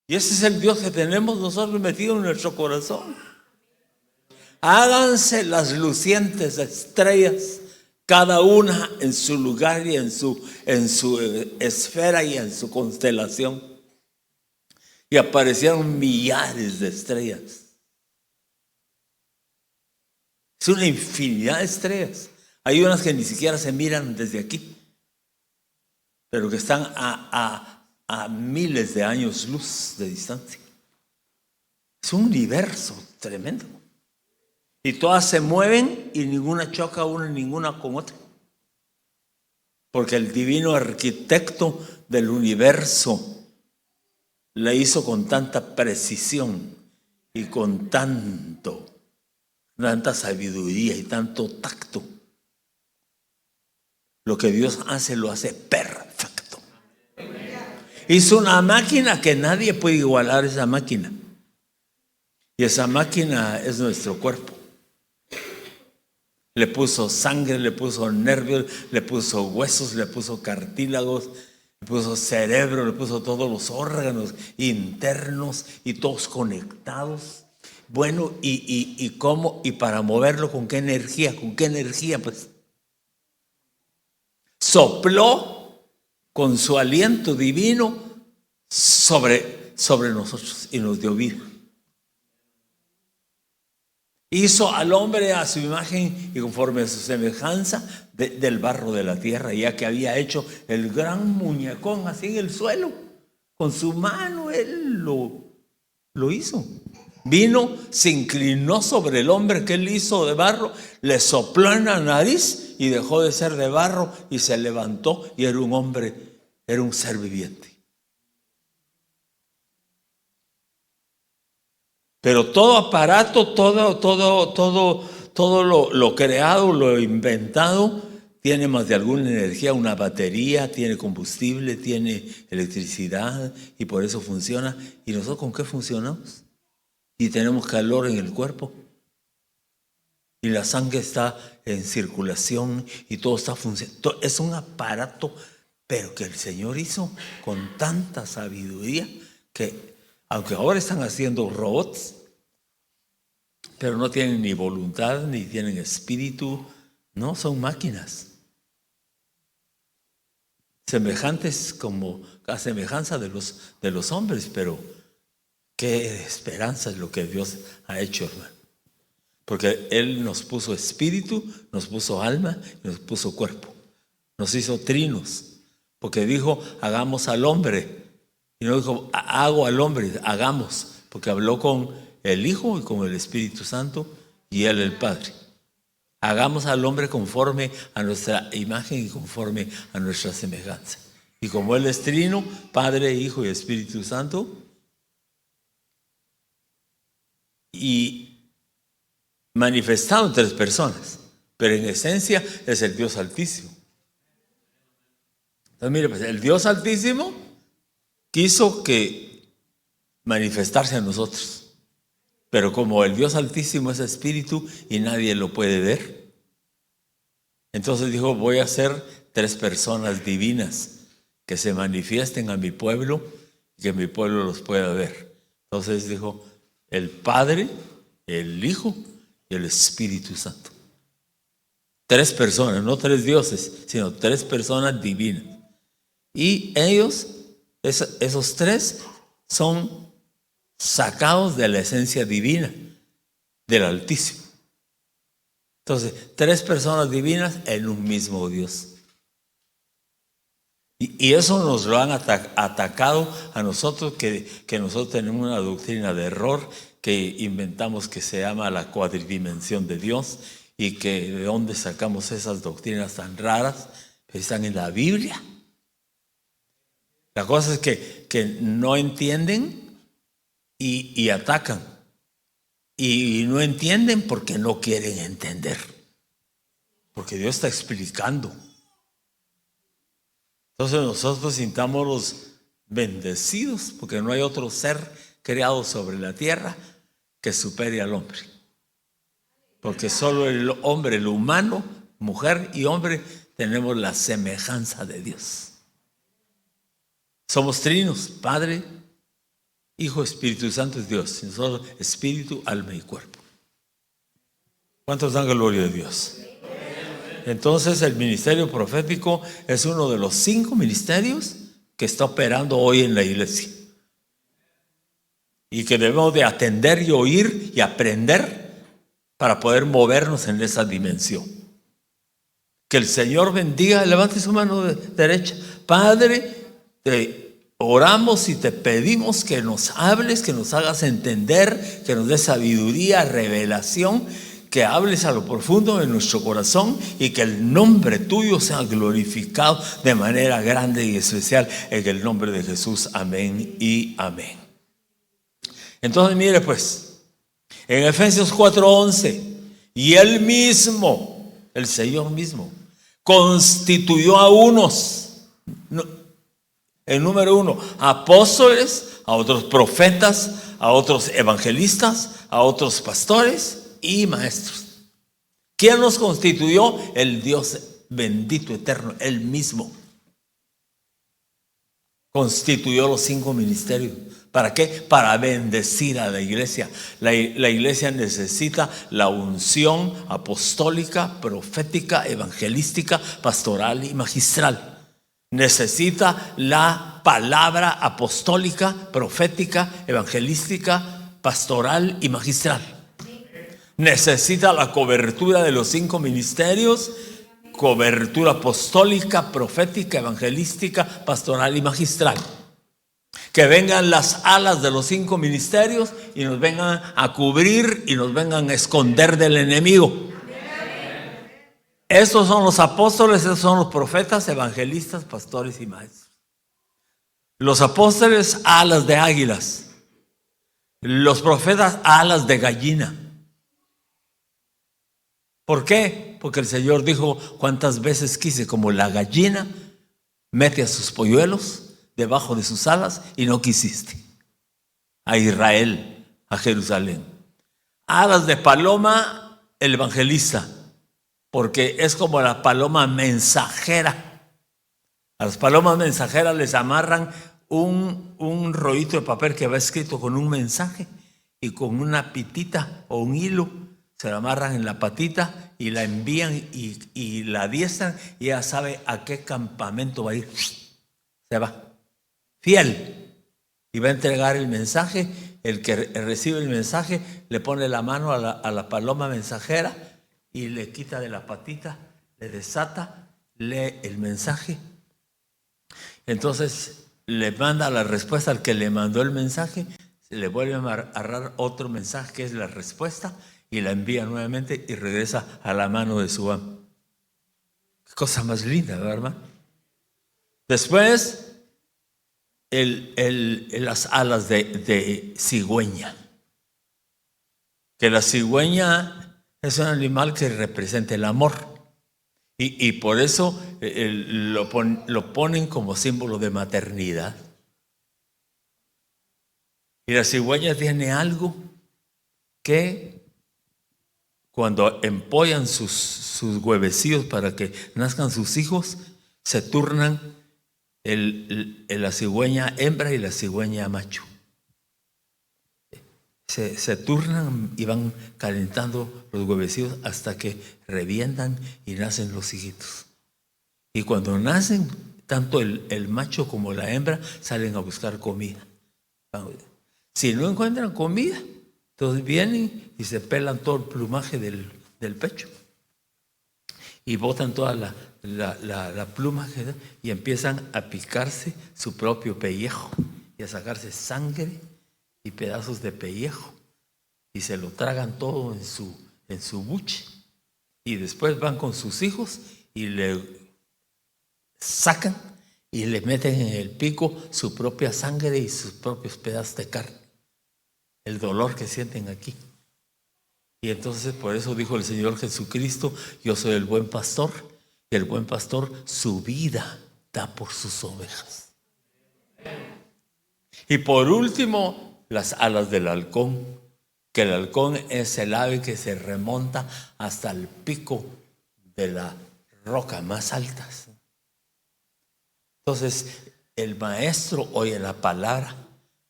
Y ese es el Dios que tenemos nosotros metido en nuestro corazón. Háganse las lucientes estrellas, cada una en su lugar y en su esfera y en su constelación. Y aparecieron millares de estrellas. Es una infinidad de estrellas. Hay unas que ni siquiera se miran desde aquí, pero que están a miles de años luz de distancia. Es un universo tremendo. Y todas se mueven y ninguna choca una ninguna con otra. Porque el divino arquitecto del universo la hizo con tanta precisión y con tanta sabiduría y tanto tacto. Lo que Dios hace, lo hace perfecto. Hizo una máquina que nadie puede igualar esa máquina. Y esa máquina es nuestro cuerpo. Le puso sangre, le puso nervios, le puso huesos, le puso cartílagos, le puso cerebro, le puso todos los órganos internos y todos conectados. Bueno, ¿y cómo? ¿Y para moverlo con qué energía? ¿Con qué energía? Pues sopló con su aliento divino sobre nosotros y nos dio vida. Hizo al hombre a su imagen y conforme a su semejanza del barro de la tierra, ya que había hecho el gran muñecón así en el suelo. Con su mano él lo hizo. Vino, se inclinó sobre el hombre que él hizo de barro, le sopló en la nariz y dejó de ser de barro y se levantó y era un hombre, era un ser viviente. Pero todo aparato, todo lo creado, lo inventado, tiene más de alguna energía, una batería, tiene combustible, tiene electricidad y por eso funciona. ¿Y nosotros con qué funcionamos? Y tenemos calor en el cuerpo. Y la sangre está en circulación y todo está funcionando. Es un aparato, pero que el Señor hizo con tanta sabiduría que, aunque ahora están haciendo robots, pero no tienen ni voluntad, ni tienen espíritu, no, son máquinas. Semejantes como a semejanza de los hombres, pero qué esperanza es lo que Dios ha hecho, hermano. Porque Él nos puso espíritu, nos puso alma y nos puso cuerpo. Nos hizo trinos, porque dijo, hagamos al hombre. Y no dijo, hago al hombre, hagamos, porque habló con el Hijo y con el Espíritu Santo y Él el Padre. Hagamos al hombre conforme a nuestra imagen y conforme a nuestra semejanza. Y como Él es trino, Padre, Hijo y Espíritu Santo, y manifestado en tres personas, pero en esencia es el Dios Altísimo. Entonces mire, pues el Dios Altísimo quiso que manifestarse a nosotros, pero como el Dios Altísimo es espíritu y nadie lo puede ver, entonces dijo, voy a hacer tres personas divinas que se manifiesten a mi pueblo y que mi pueblo los pueda ver. Entonces dijo, el Padre, el Hijo y el Espíritu Santo. Tres personas, no tres dioses, sino tres personas divinas. Y ellos, esos tres, son sacados de la esencia divina del Altísimo. Entonces, tres personas divinas en un mismo Dios. Y eso nos lo han atacado a nosotros, que nosotros tenemos una doctrina de error que inventamos que se llama la cuadridimensión de Dios, y que de dónde sacamos esas doctrinas tan raras que están en la Biblia. La cosa es que no entienden y atacan. Y no entienden porque no quieren entender. Porque Dios está explicando. Entonces nosotros sintámonos bendecidos porque no hay otro ser creado sobre la tierra que supere al hombre. Porque solo el hombre, el humano, mujer y hombre, tenemos la semejanza de Dios. Somos trinos, Padre, Hijo, Espíritu Santo es Dios, nosotros espíritu, alma y cuerpo. ¿Cuántos dan gloria a Dios? Entonces el ministerio profético es uno de los 5 ministerios que está operando hoy en la iglesia y que debemos de atender y oír y aprender para poder movernos en esa dimensión. Que el Señor bendiga. Levante su mano derecha. Padre, te oramos y te pedimos que nos hables, que nos hagas entender, que nos des sabiduría, revelación, que hables a lo profundo de nuestro corazón y que el nombre tuyo sea glorificado de manera grande y especial en el nombre de Jesús. Amén y amén. Entonces mire pues, en Efesios 4:11, y Él mismo, el Señor mismo, constituyó a unos, el número 1, apóstoles, a otros profetas, a otros evangelistas, a otros pastores y maestros. ¿Quién los constituyó? El Dios bendito, eterno, Él mismo. Constituyó los 5 ministerios. ¿Para qué? Para bendecir a la iglesia. La iglesia necesita la unción apostólica, profética, evangelística, pastoral y magistral. Necesita la palabra apostólica, profética, evangelística, pastoral y magistral. Necesita la cobertura de los 5 ministerios, cobertura apostólica, profética, evangelística, pastoral y magistral. Que vengan las alas de los 5 ministerios y nos vengan a cubrir y nos vengan a esconder del enemigo. Estos son los apóstoles, estos son los profetas, evangelistas, pastores y maestros. Los apóstoles, alas de águilas. Los profetas, alas de gallina. ¿Por qué? Porque el Señor dijo: cuántas veces quise, como la gallina mete a sus polluelos debajo de sus alas y no quisiste. A Israel, a Jerusalén. Alas de paloma, el evangelista, porque es como la paloma mensajera. A las palomas mensajeras les amarran un rollito de papel que va escrito con un mensaje y con una pitita o un hilo. Se la amarran en la patita y la envían y la adiestran y ella sabe a qué campamento va a ir. Se va. Fiel. Y va a entregar el mensaje. El que recibe el mensaje le pone la mano a la paloma mensajera y le quita de la patita, le desata, lee el mensaje. Entonces le manda la respuesta al que le mandó el mensaje. Se le vuelve a agarrar otro mensaje que es la respuesta y la envía nuevamente y regresa a la mano de su amo. Qué cosa más linda, ¿verdad, hermano? Después, las alas de cigüeña. Que la cigüeña es un animal que representa el amor. Y por eso lo ponen como símbolo de maternidad. Y la cigüeña tiene algo que cuando empollan sus huevecillos para que nazcan sus hijos, se turnan la cigüeña hembra y la cigüeña macho. Se turnan y van calentando los huevecillos hasta que revientan y nacen los hijitos. Y cuando nacen, tanto el macho como la hembra salen a buscar comida. Si no encuentran comida, entonces vienen y se pelan todo el plumaje del pecho y botan toda la pluma y empiezan a picarse su propio pellejo y a sacarse sangre y pedazos de pellejo y se lo tragan todo en su buche y después van con sus hijos y le sacan y le meten en el pico su propia sangre y sus propios pedazos de carne. El dolor que sienten aquí. Y entonces por eso dijo el Señor Jesucristo: yo soy el buen pastor, y el buen pastor su vida da por sus ovejas. Y por último, las alas del halcón, que el halcón es el ave que se remonta hasta el pico de la roca más altas. Entonces el maestro oye la palabra,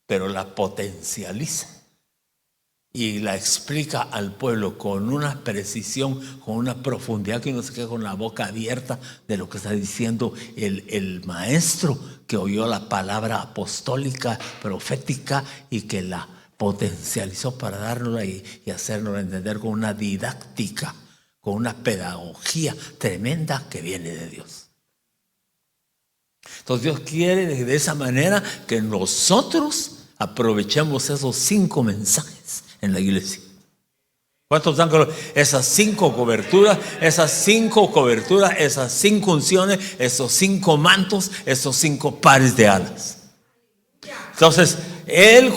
pero la potencializa y la explica al pueblo con una precisión, con una profundidad que uno se queda con la boca abierta de lo que está diciendo el maestro que oyó la palabra apostólica, profética, y que la potencializó para darnosla y hacernos entender con una didáctica, con una pedagogía tremenda que viene de Dios. Entonces Dios quiere de esa manera que nosotros aprovechemos esos 5 mensajes en la iglesia. ¿Cuántos dan esas 5 coberturas, esas 5 unciones, esos 5 mantos, esos 5 pares de alas? Entonces, el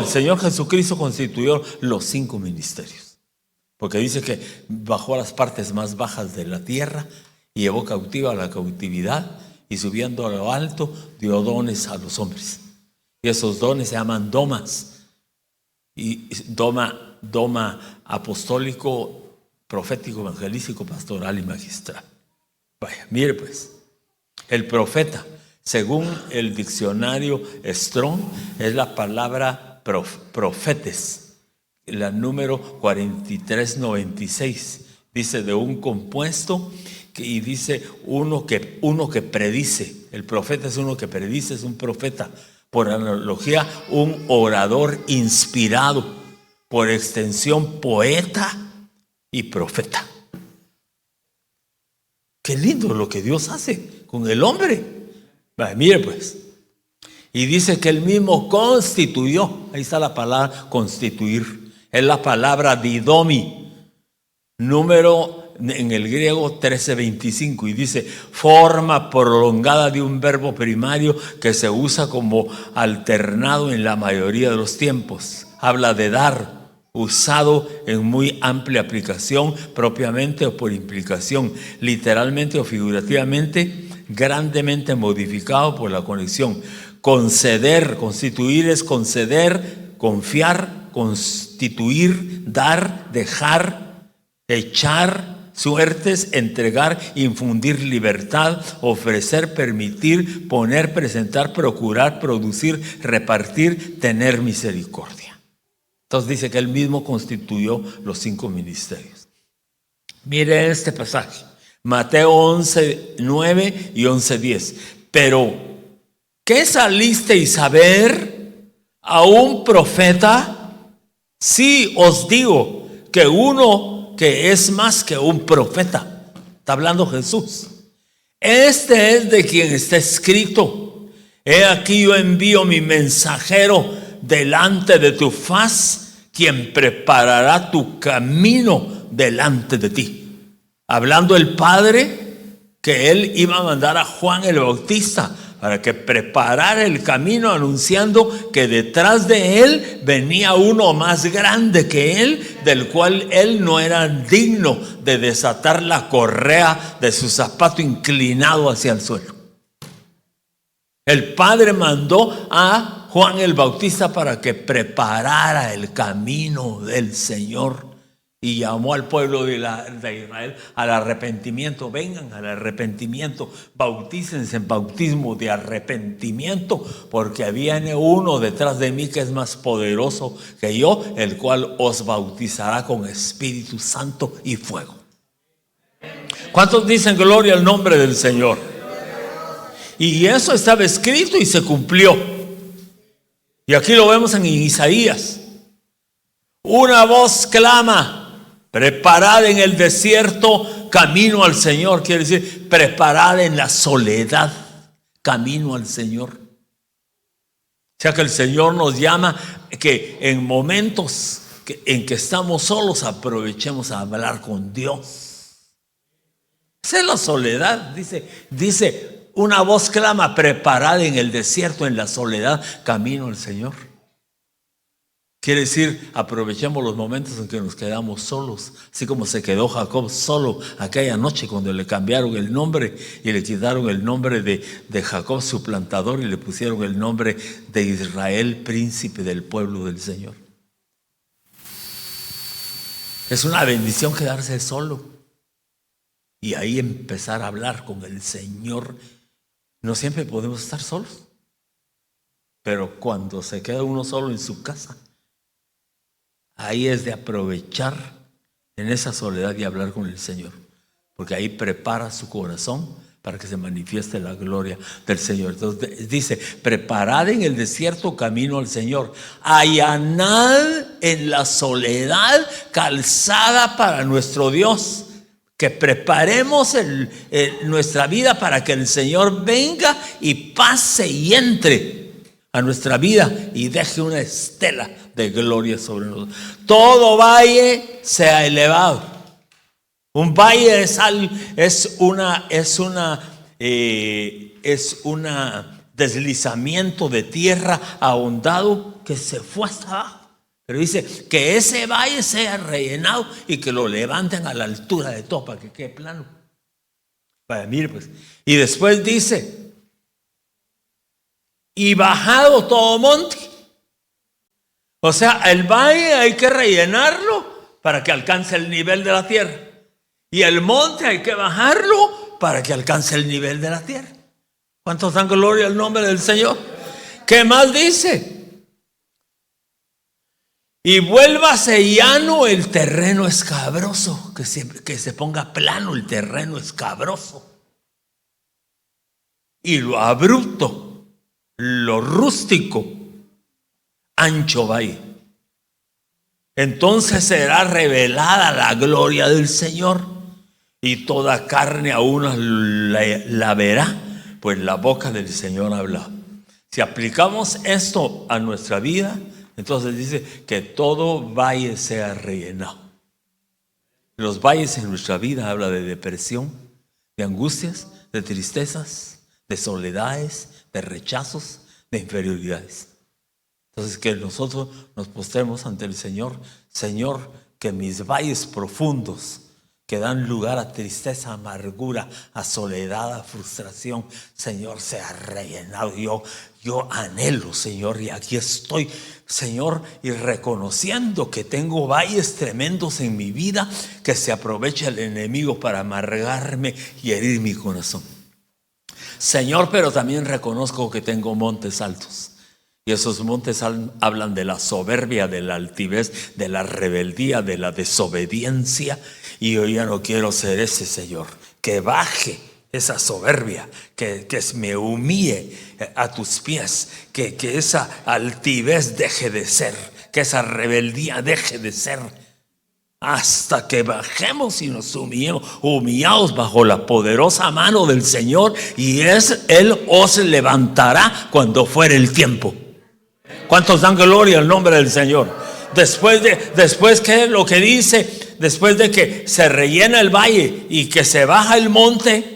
Señor Jesucristo constituyó los 5 ministerios. Porque dice que bajó a las partes más bajas de la tierra y llevó cautiva a la cautividad, y subiendo a lo alto dio dones a los hombres. Y esos dones se llaman domas. Y doma apostólico, profético, evangelístico, pastoral y magistral. Vaya, mire pues, el profeta, según el diccionario Strong, es la palabra profetes, la número 4396. Dice de un compuesto y dice uno que predice. El profeta es uno que predice, es un profeta. Por analogía, un orador inspirado. Por extensión, poeta y profeta. Qué lindo lo que Dios hace con el hombre. Mire pues. Y dice que él mismo constituyó. Ahí está la palabra constituir. Es la palabra didomi. Número en el griego 13:25, y dice forma prolongada de un verbo primario que se usa como alternado en la mayoría de los tiempos. Habla de dar, usado en muy amplia aplicación, propiamente o por implicación, literalmente o figurativamente, grandemente modificado por la conexión. Conceder, constituir es conceder, confiar, constituir, dar, dejar, echar suertes, entregar, infundir libertad, ofrecer, permitir, poner, presentar, procurar, producir, repartir, tener misericordia. Entonces dice que él mismo constituyó los 5 ministerios. Mire este pasaje, Mateo 11:9 y 11:10. Pero, ¿qué salisteis a ver a un profeta? Sí, os digo que uno que es más que un profeta. Está hablando Jesús. Este es de quien está escrito: he aquí yo envío mi mensajero delante de tu faz, quien preparará tu camino delante de ti. Hablando el Padre que él iba a mandar a Juan el Bautista para que preparara el camino, anunciando que detrás de él venía uno más grande que él, del cual él no era digno de desatar la correa de su zapato inclinado hacia el suelo. El Padre mandó a Juan el Bautista para que preparara el camino del Señor. Y llamó al pueblo de Israel al arrepentimiento. Vengan al arrepentimiento, bautícense en bautismo de arrepentimiento, porque viene uno detrás de mí que es más poderoso que yo, el cual os bautizará con Espíritu Santo y fuego. ¿Cuántos dicen gloria al nombre del Señor? Y eso estaba escrito y se cumplió. Y aquí lo vemos en Isaías. Una voz clama: preparad en el desierto camino al Señor. Quiere decir, preparad en la soledad camino al Señor. O sea que el Señor nos llama que en momentos en que estamos solos aprovechemos a hablar con Dios. Esa es la soledad. Dice, una voz clama: preparad en el desierto, en la soledad camino al Señor. Quiere decir, aprovechemos los momentos en que nos quedamos solos, así como se quedó Jacob solo aquella noche cuando le cambiaron el nombre y le quitaron el nombre de Jacob suplantador y le pusieron el nombre de Israel, príncipe del pueblo del Señor. Es una bendición quedarse solo y ahí empezar a hablar con el Señor. No siempre podemos estar solos. Pero cuando se queda uno solo en su casa, ahí es de aprovechar en esa soledad y hablar con el Señor, porque ahí prepara su corazón para que se manifieste la gloria del Señor. Entonces dice: preparad en el desierto camino al Señor, allanad en la soledad calzada para nuestro Dios. Que preparemos nuestra vida para que el Señor venga y pase y entre a nuestra vida y deje una estela de gloria sobre nosotros. Todo valle sea elevado. Un valle es un deslizamiento de tierra ahondado que se fue hasta abajo. Pero dice que ese valle sea rellenado y que lo levanten a la altura de todo para que quede plano. Vaya, mire pues. Y después dice: y bajado todo monte. O sea, el valle hay que rellenarlo para que alcance el nivel de la tierra. Y el monte hay que bajarlo para que alcance el nivel de la tierra. ¿Cuántos dan gloria al nombre del Señor? ¿Qué más dice? Y vuélvase llano el terreno escabroso, que se ponga plano el terreno escabroso. Y lo abrupto, lo rústico, ancho valle. Entonces será revelada la gloria del Señor, y toda carne a una la verá, pues la boca del Señor habla. Si aplicamos esto a nuestra vida, entonces dice que todo valle sea rellenado. Los valles en nuestra vida habla de depresión, de angustias, de tristezas, de soledades, de rechazos, de inferioridades. Entonces que nosotros nos postremos ante el Señor. Señor, que mis valles profundos que dan lugar a tristeza, amargura, a soledad, a frustración, Señor, sea rellenado. Yo anhelo, Señor, y aquí estoy, Señor, y reconociendo que tengo valles tremendos en mi vida, que se aprovecha el enemigo para amargarme y herir mi corazón. Señor, pero también reconozco que tengo montes altos. Y esos montes hablan de la soberbia, de la altivez, de la rebeldía, de la desobediencia. Y yo ya no quiero ser ese, Señor. Que baje esa soberbia, que me humille a tus pies, que esa altivez deje de ser, que esa rebeldía deje de ser, hasta que bajemos y nos humillemos, humillados bajo la poderosa mano del Señor, y Él os levantará cuando fuere el tiempo. ¿Cuántos dan gloria al nombre del Señor? Después que lo que dice, después de que se rellena el valle y que se baja el monte,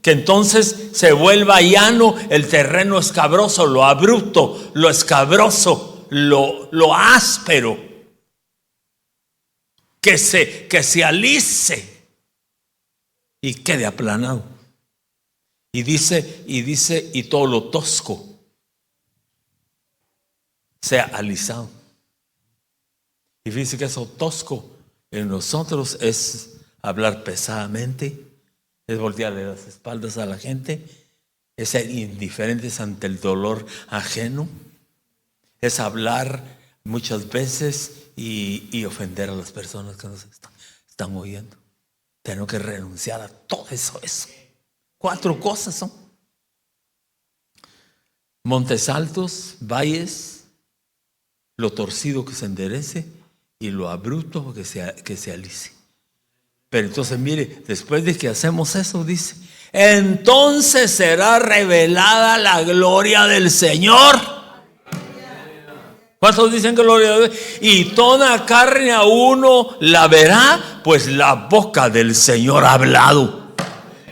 que entonces se vuelva llano el terreno escabroso, lo abrupto, lo escabroso, lo áspero, que se alice y quede aplanado. Y dice, y todo lo tosco sea alisado. Y fíjense que eso tosco en nosotros es hablar pesadamente, es voltearle las espaldas a la gente, es ser indiferentes ante el dolor ajeno, es hablar muchas veces y ofender a las personas que nos están oyendo. Tenemos que renunciar a todo eso. 4 cosas son: montes altos, valles, lo torcido que se enderece, y lo abrupto que se alice. Pero entonces mire, después de que hacemos eso, dice: entonces será revelada la gloria del Señor. ¿Cuántos dicen gloria a Dios? Y toda carne a uno la verá, pues la boca del Señor ha hablado.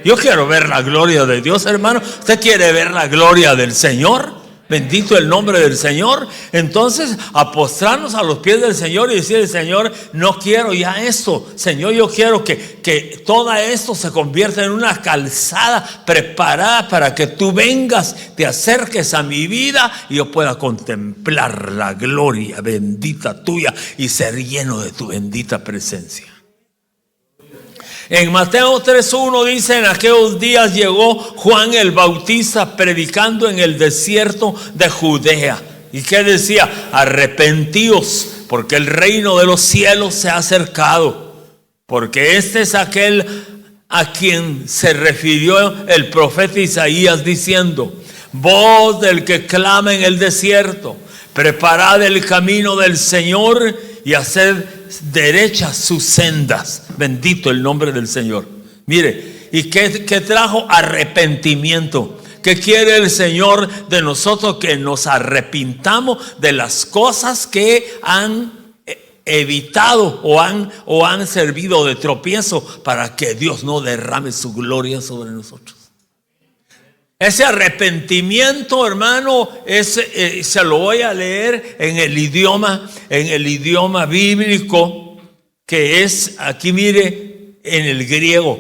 Yo quiero ver la gloria de Dios, hermano. ¿Usted quiere ver la gloria del Señor? Bendito el nombre del Señor. Entonces, a postrarnos a los pies del Señor y decirle: Señor, no quiero ya esto. Señor, yo quiero que todo esto se convierta en una calzada preparada para que tú vengas, te acerques a mi vida y yo pueda contemplar la gloria bendita tuya y ser lleno de tu bendita presencia. En Mateo 3:1 dice: en aquellos días llegó Juan el Bautista predicando en el desierto de Judea. ¿Y qué decía? Arrepentíos, porque el reino de los cielos se ha acercado. Porque este es aquel a quien se refirió el profeta Isaías diciendo: voz del que clama en el desierto, preparad el camino del Señor y haced derechas sus sendas. Bendito el nombre del Señor. Mire, ¿y qué trajo? Arrepentimiento. ¿Qué quiere el Señor de nosotros? Que nos arrepintamos de las cosas que han evitado o han servido de tropiezo para que Dios no derrame su gloria sobre nosotros. Ese arrepentimiento, hermano, se lo voy a leer en el idioma bíblico, que es, aquí mire, en el griego.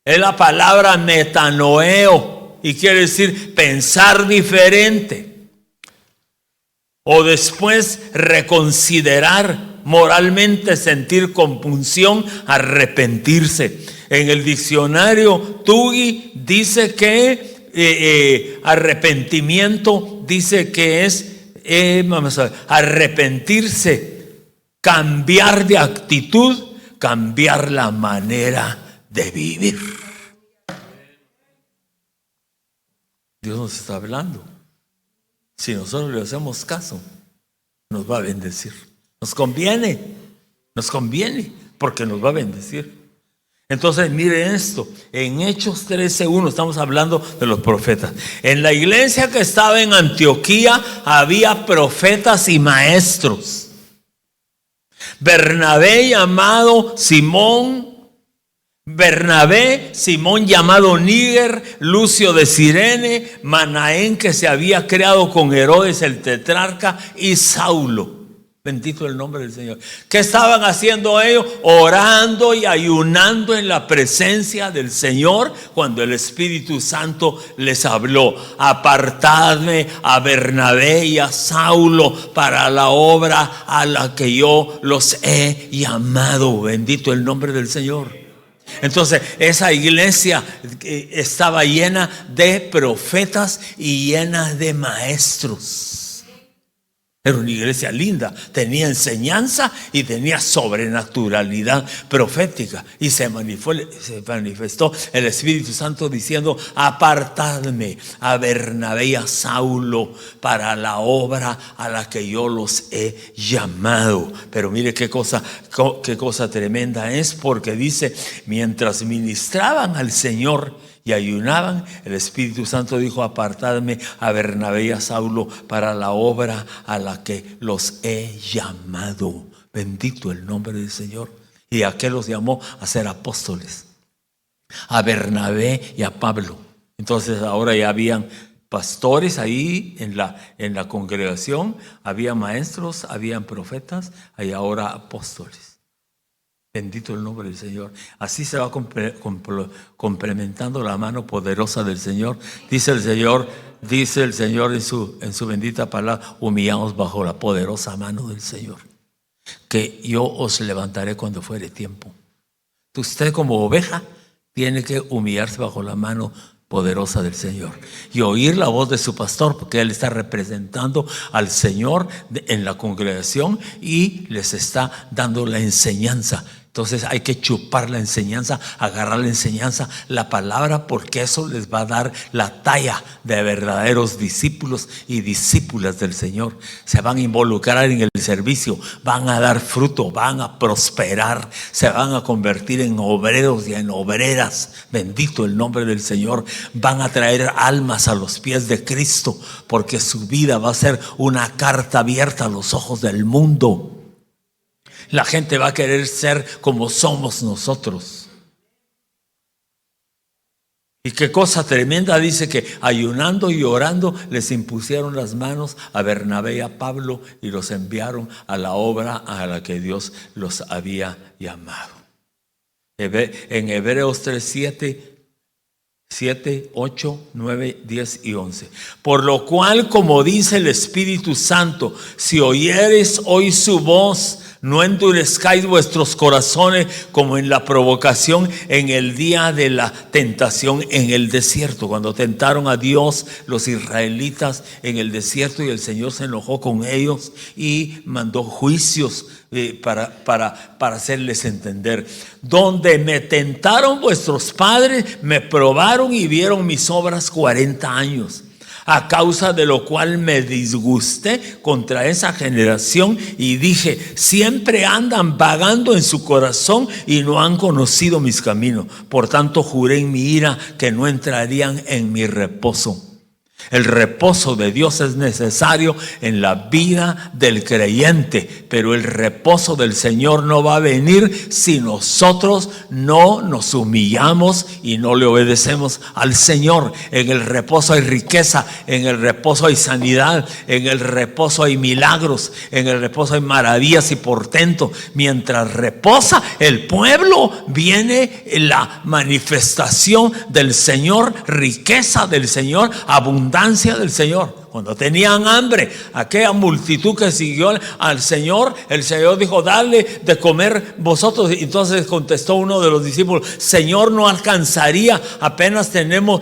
Es la palabra metanoeo y quiere decir pensar diferente. O después reconsiderar moralmente, sentir compunción, arrepentirse. En el diccionario Tugui dice que arrepentimiento dice que es vamos a ver, arrepentirse, cambiar de actitud, cambiar la manera de vivir. Dios nos está hablando. Si nosotros le hacemos caso, nos va a bendecir. Nos conviene, porque nos va a bendecir. Entonces, miren esto, en Hechos 13:1 estamos hablando de los profetas. En la iglesia que estaba en Antioquía había profetas y maestros. Bernabé Simón llamado Níger, Lucio de Cirene, Manaén que se había creado con Herodes el tetrarca y Saulo. Bendito el nombre del Señor. ¿Qué estaban haciendo ellos? Orando y ayunando en la presencia del Señor cuando el Espíritu Santo les habló. Apartadme a Bernabé y a Saulo para la obra a la que yo los he llamado. Bendito el nombre del Señor. Entonces esa iglesia estaba llena de profetas y llena de maestros. Era una iglesia linda, tenía enseñanza y tenía sobrenaturalidad profética. Y se manifestó el Espíritu Santo diciendo: apartadme a Bernabé y a Saulo para la obra a la que yo los he llamado. Pero mire qué cosa tremenda es, porque dice: mientras ministraban al Señor y ayunaban, el Espíritu Santo dijo: apartadme a Bernabé y a Saulo para la obra a la que los he llamado. Bendito el nombre del Señor. ¿Y a qué los llamó? A ser apóstoles. A Bernabé y a Pablo. Entonces ahora ya habían pastores ahí en la congregación, había maestros, habían profetas, hay ahora apóstoles. Bendito el nombre del Señor. Así se va complementando la mano poderosa del Señor. Dice el Señor en su bendita palabra: humillaos bajo la poderosa mano del Señor, que yo os levantaré cuando fuere tiempo. Usted como oveja tiene que humillarse bajo la mano poderosa del Señor y oír la voz de su pastor, porque él está representando al Señor en la congregación y les está dando la enseñanza. Entonces hay que chupar la enseñanza, agarrar la enseñanza, la palabra, porque eso les va a dar la talla de verdaderos discípulos y discípulas del Señor. Se van a involucrar en el servicio, van a dar fruto, van a prosperar, se van a convertir en obreros y en obreras. Bendito el nombre del Señor. Van a traer almas a los pies de Cristo, porque su vida va a ser una carta abierta a los ojos del mundo. La gente va a querer ser como somos nosotros. Y qué cosa tremenda, dice que ayunando y orando les impusieron las manos a Bernabé y a Pablo y los enviaron a la obra a la que Dios los había llamado. En Hebreos 7, 8, 9, 10 y 11. Por lo cual, como dice el Espíritu Santo, si oyeres hoy su voz, No endurezcáis vuestros corazones como en la provocación en el día de la tentación en el desierto, cuando tentaron a Dios los israelitas en el desierto, y el Señor se enojó con ellos y mandó juicios para hacerles entender. Donde me tentaron vuestros padres, me probaron y vieron mis obras 40 años. A causa de lo cual me disgusté contra esa generación y dije: siempre andan vagando en su corazón y no han conocido mis caminos. Por tanto juré en mi ira que no entrarían en mi reposo. El reposo de Dios es necesario en la vida del creyente, pero el reposo del Señor no va a venir si nosotros no nos humillamos y no le obedecemos al Señor. En el reposo hay riqueza, en el reposo hay sanidad, en el reposo hay milagros, en el reposo hay maravillas y portentos. Mientras reposa el pueblo, viene la manifestación del Señor, riqueza del Señor, abundancia del Señor. Cuando tenían hambre, aquella multitud que siguió al Señor, el Señor dijo: dale de comer vosotros. Y entonces contestó uno de los discípulos: Señor, no alcanzaría, apenas tenemos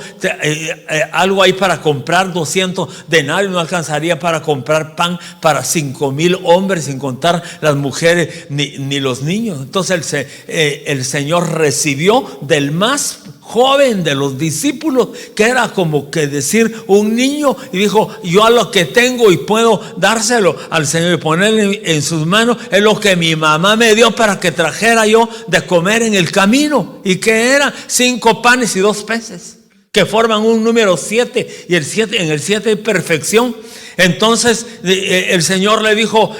algo ahí para comprar 200 denarios, no alcanzaría para comprar pan para 5,000 hombres, sin contar las mujeres ni los niños. Entonces el Señor recibió del más joven de los discípulos, que era como que decir un niño, y dijo: yo a lo que tengo y puedo dárselo al Señor y ponerle en sus manos es lo que mi mamá me dio para que trajera yo de comer en el camino. ¿Y qué era? 5 panes y 2 peces, que forman un número 7, y en el 7 hay perfección. Entonces el Señor le dijo: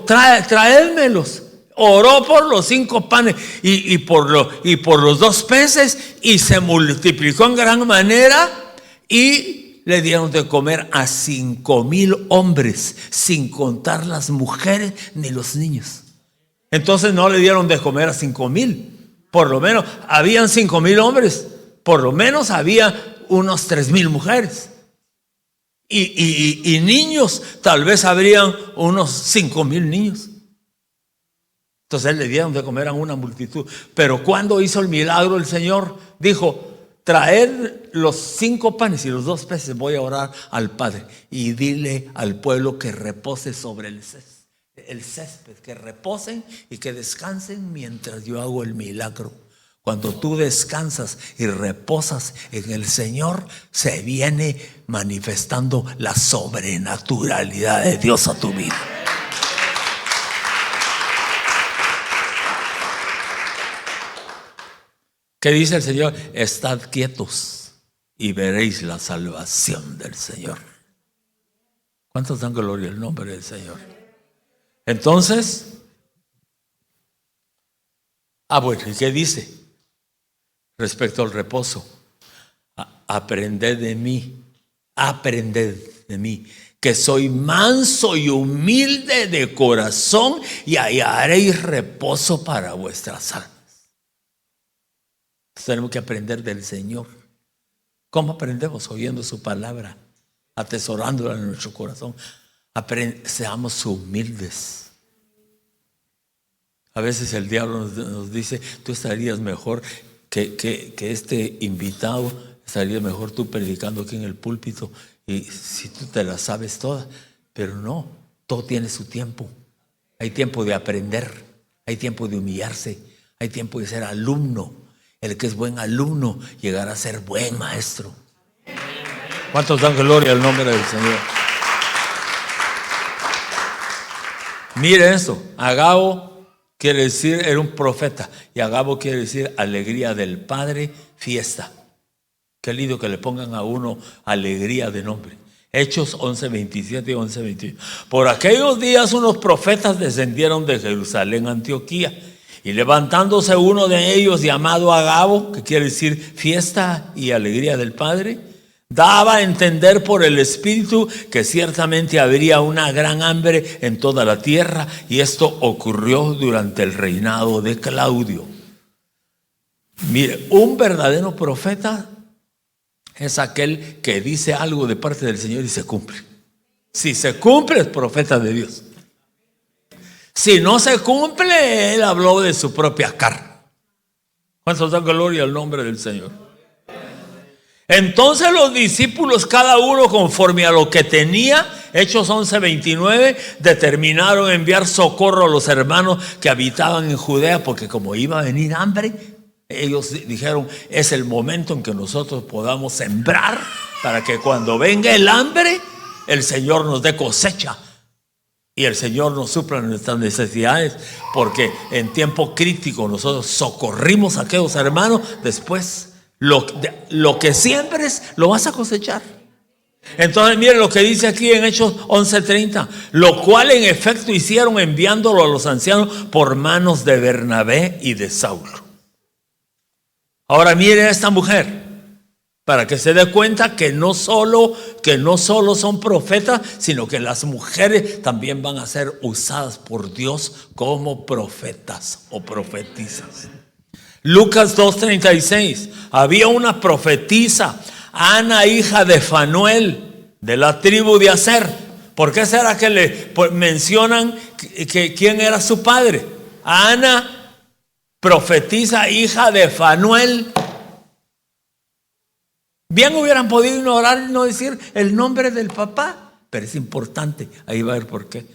traédmelos. Oró por los 5 panes y por los 2 peces, y se multiplicó en gran manera, y le dieron de comer a 5,000 hombres, sin contar las mujeres ni los niños. Entonces no le dieron de comer a 5,000. Por lo menos habían 5,000 hombres, por lo menos había unos 3,000 mujeres. Y niños, tal vez habrían unos 5,000 niños. Entonces le dieron de comer a una multitud. Pero cuando hizo el milagro, el Señor dijo: traed los 5 panes y los 2 peces, voy a orar al Padre, y dile al pueblo que repose sobre el césped, que reposen y que descansen mientras yo hago el milagro. Cuando tú descansas y reposas en el Señor, se viene manifestando la sobrenaturalidad de Dios a tu vida. ¿Qué dice el Señor? Estad quietos y veréis la salvación del Señor. ¿Cuántos dan gloria al nombre del Señor? Entonces, bueno, ¿y qué dice respecto al reposo? Aprended de mí, que soy manso y humilde de corazón, y hallaréis reposo para vuestras almas. Tenemos que aprender del Señor. ¿Cómo aprendemos? Oyendo su palabra, atesorándola en nuestro corazón. Seamos humildes. A veces el diablo nos dice: tú estarías mejor que este invitado, estarías mejor tú predicando aquí en el púlpito, y si tú te la sabes toda. Pero no, todo tiene su tiempo. Hay tiempo de aprender, hay tiempo de humillarse, hay tiempo de ser alumno. El que es buen alumno llegará a ser buen maestro. ¿Cuántos dan gloria al nombre del Señor? Mire esto: Agabo quiere decir, era un profeta, y Agabo quiere decir alegría del Padre, fiesta. Qué lindo que le pongan a uno alegría de nombre. Hechos 11:27 y 11:21. Por aquellos días unos profetas descendieron de Jerusalén a Antioquía, y levantándose uno de ellos, llamado Agabo, que quiere decir fiesta y alegría del Padre, daba a entender por el Espíritu que ciertamente habría una gran hambre en toda la tierra, y esto ocurrió durante el reinado de Claudio. Mire, un verdadero profeta es aquel que dice algo de parte del Señor y se cumple. Si se cumple, es profeta de Dios. Si no se cumple, él habló de su propia carne. ¿Cuántos dan gloria al nombre del Señor? Entonces los discípulos, cada uno conforme a lo que tenía, Hechos 11:29, determinaron enviar socorro a los hermanos que habitaban en Judea, porque como iba a venir hambre, ellos dijeron, es el momento en que nosotros podamos sembrar para que cuando venga el hambre, el Señor nos dé cosecha y el Señor nos supla nuestras necesidades, porque en tiempo crítico nosotros socorrimos a aquellos hermanos. Después lo que siembres lo vas a cosechar. Entonces miren lo que dice aquí en Hechos 11:30, lo cual en efecto hicieron enviándolo a los ancianos por manos de Bernabé y de Saulo. Ahora miren a esta mujer, para que se dé cuenta que no solo son profetas, sino que las mujeres también van a ser usadas por Dios como profetas o profetisas. Lucas 2:36, había una profetisa, Ana, hija de Fanuel, de la tribu de Aser. ¿Por qué será que le mencionan que quién era su padre? Ana, profetisa, hija de Fanuel. Bien hubieran podido ignorar y no decir el nombre del papá, pero es importante, ahí va a ver por qué.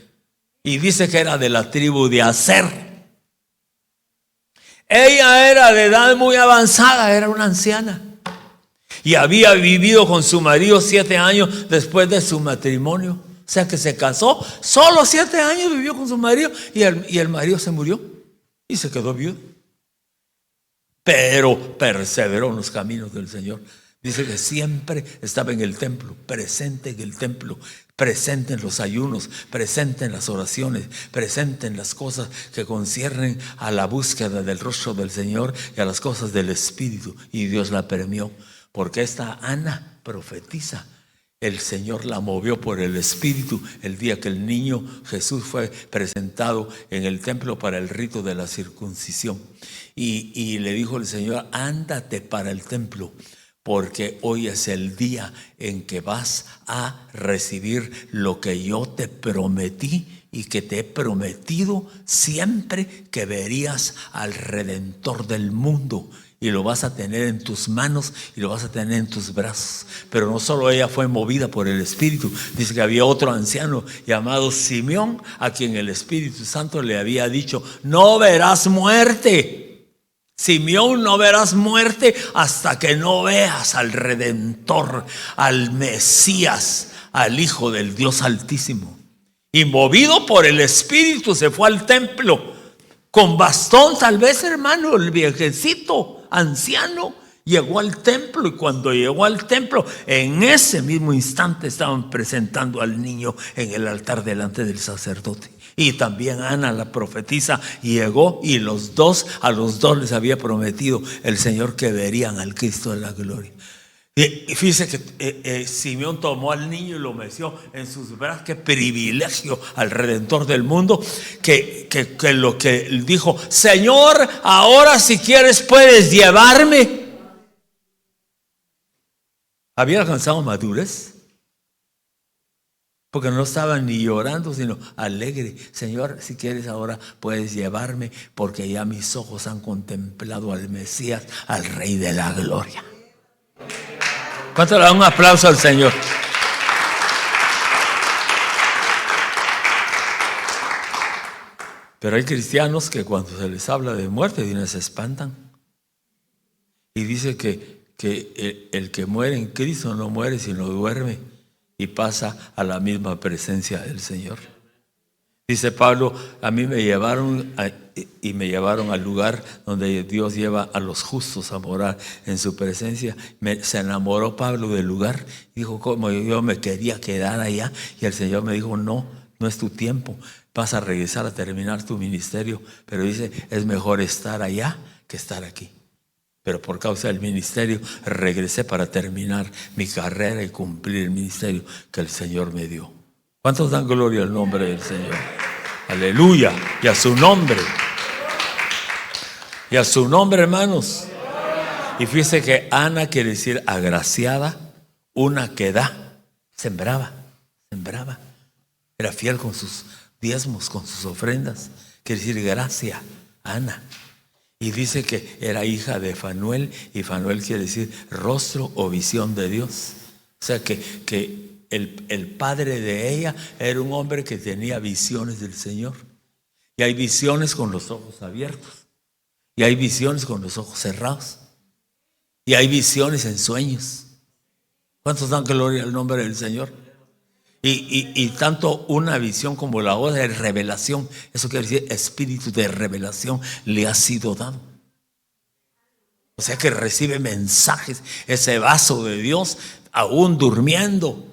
Y dice que era de la tribu de Aser. Ella era de edad muy avanzada, era una anciana. Y había vivido con su marido 7 años después de su matrimonio. O sea que se casó, solo 7 años vivió con su marido y el marido se murió y se quedó viudo. Pero perseveró en los caminos del Señor. Dice que siempre estaba en el templo, presente en el templo, presente en los ayunos, presente en las oraciones, presente en las cosas que conciernen a la búsqueda del rostro del Señor y a las cosas del Espíritu. Y Dios la premió, porque esta Ana profetiza. El Señor la movió por el Espíritu el día que el niño Jesús fue presentado en el templo para el rito de la circuncisión. Y le dijo el Señor, ándate para el templo, porque hoy es el día en que vas a recibir lo que yo te prometí y que te he prometido siempre, que verías al Redentor del mundo. Y lo vas a tener en tus manos y lo vas a tener en tus brazos. Pero no solo ella fue movida por el Espíritu. Dice que había otro anciano llamado Simeón, a quien el Espíritu Santo le había dicho, no verás muerte. Simeón, no verás muerte hasta que no veas al Redentor, al Mesías, al Hijo del Dios Altísimo. Y movido por el Espíritu se fue al templo. Con bastón, tal vez, hermano, el viejecito anciano llegó al templo, y cuando llegó al templo, en ese mismo instante estaban presentando al niño en el altar delante del sacerdote. Y también Ana, la profetisa, llegó, y a los dos les había prometido el Señor que verían al Cristo de la gloria. Y fíjese que Simeón tomó al niño y lo metió en sus brazos. Qué privilegio al Redentor del mundo, que lo que dijo, Señor, ahora si quieres puedes llevarme. Había alcanzado madurez, porque no estaba ni llorando, sino alegre. Señor, si quieres ahora puedes llevarme, porque ya mis ojos han contemplado al Mesías, al Rey de la Gloria. ¿Cuánto le da un aplauso al Señor? Pero hay cristianos que cuando se les habla de muerte, de una se espantan. Y dice que el que muere en Cristo no muere, sino duerme y pasa a la misma presencia del Señor. Dice Pablo, a mí me llevaron al lugar donde Dios lleva a los justos a morar en su presencia. Se enamoró Pablo del lugar. Dijo, como yo me quería quedar allá. Y el Señor me dijo, no es tu tiempo. Vas a regresar a terminar tu ministerio. Pero dice, es mejor estar allá que estar aquí. Pero por causa del ministerio regresé para terminar mi carrera y cumplir el ministerio que el Señor me dio. ¿Cuántos dan gloria al nombre del Señor? Aleluya. Y a su nombre. Y a su nombre, hermanos. Y fíjese que Ana quiere decir agraciada, una que da. Sembraba. Era fiel con diezmos, con sus ofrendas. Quiere decir gracia, Ana. Y dice que era hija de Fanuel, y Fanuel quiere decir rostro o visión de Dios. O sea que el padre de ella era un hombre que tenía visiones del Señor. Y hay visiones con los ojos abiertos, y hay visiones con los ojos cerrados, y hay visiones en sueños. ¿Cuántos dan gloria al nombre del Señor? Y tanto una visión como la otra de revelación, eso quiere decir espíritu de revelación le ha sido dado. O sea que recibe mensajes, ese vaso de Dios, aún durmiendo,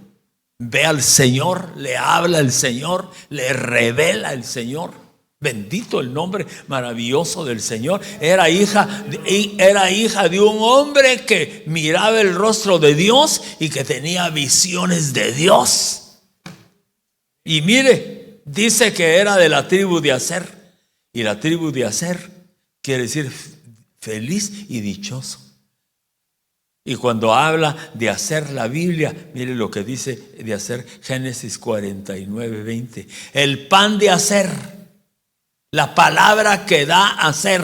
ve al Señor, le habla el Señor, le revela el Señor. Bendito el nombre maravilloso del Señor. Era hija de un hombre que miraba el rostro de Dios y que tenía visiones de Dios. Y mire, dice que era de la tribu de Aser. Y la tribu de Aser quiere decir feliz y dichoso. Y cuando habla de Aser la Biblia, mire lo que dice de Aser, Génesis 49, 20. El pan de Aser, la palabra que da Aser,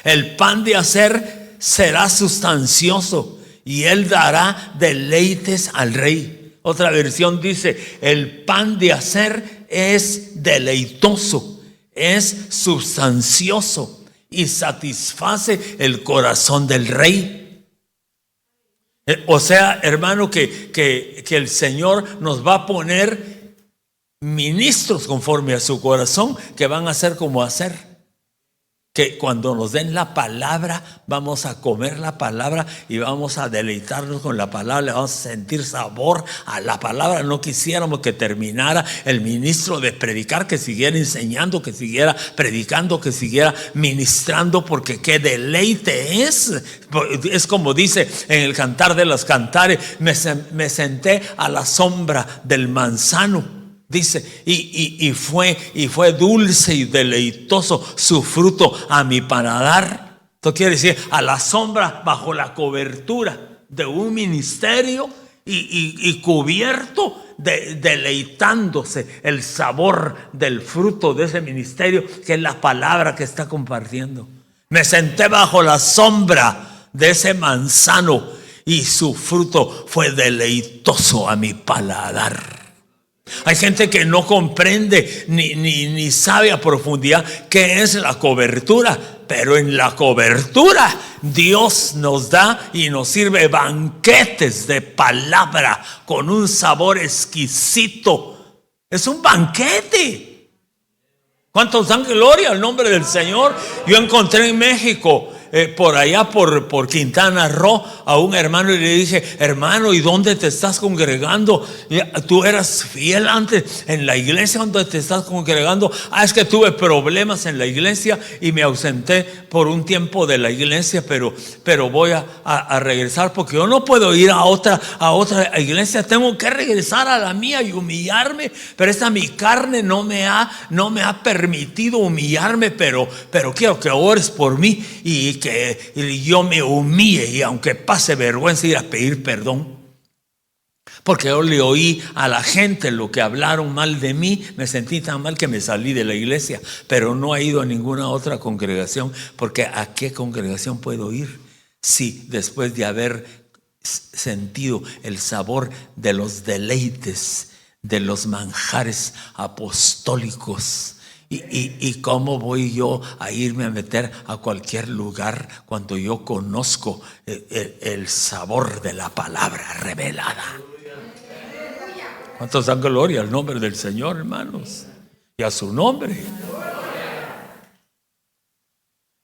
el pan de Aser será sustancioso y él dará deleites al rey. Otra versión dice, el pan de Aser es deleitoso, es sustancioso y satisface el corazón del rey. O sea, hermano, que el Señor nos va a poner ministros conforme a su corazón, que van a ser como Aser. Que cuando nos den la palabra, vamos a comer la palabra y vamos a deleitarnos con la palabra, le vamos a sentir sabor a la palabra. No quisiéramos que terminara el ministro de predicar, que siguiera enseñando, que siguiera predicando, que siguiera ministrando, porque qué deleite es. Es como dice en el Cantar de los Cantares, me senté a la sombra del manzano. Dice, y fue dulce y deleitoso su fruto a mi paladar. Esto quiere decir, a la sombra, bajo la cobertura de un ministerio y cubierto, deleitándose el sabor del fruto de ese ministerio, que es la palabra que está compartiendo. Me senté bajo la sombra de ese manzano y su fruto fue deleitoso a mi paladar. Hay gente que no comprende ni sabe a profundidad qué es la cobertura, pero en la cobertura Dios nos da y nos sirve banquetes de palabra con un sabor exquisito. Es un banquete. ¿Cuántos dan gloria al nombre del Señor? Yo encontré en México, por allá por Quintana Roo, a un hermano y le dije, hermano, ¿y dónde te estás congregando? Tú eras fiel antes en la iglesia donde te estás congregando. Es que tuve problemas en la iglesia y me ausenté por un tiempo de la iglesia, pero voy a regresar, porque yo no puedo ir a otra iglesia, tengo que regresar a la mía y humillarme, pero esta mi carne no me ha permitido humillarme, pero quiero que ores por mí y que yo me humille, y aunque pase vergüenza, ir a pedir perdón, porque yo le oí a la gente lo que hablaron mal de mí. Me sentí tan mal que me salí de la iglesia, pero no he ido a ninguna otra congregación, porque ¿a qué congregación puedo ir si después de haber sentido el sabor de los deleites, de los manjares apostólicos? ¿Y cómo voy yo a irme a meter a cualquier lugar cuando yo conozco el sabor de la palabra revelada? ¿Cuántos dan gloria al nombre del Señor, hermanos? Y a su nombre.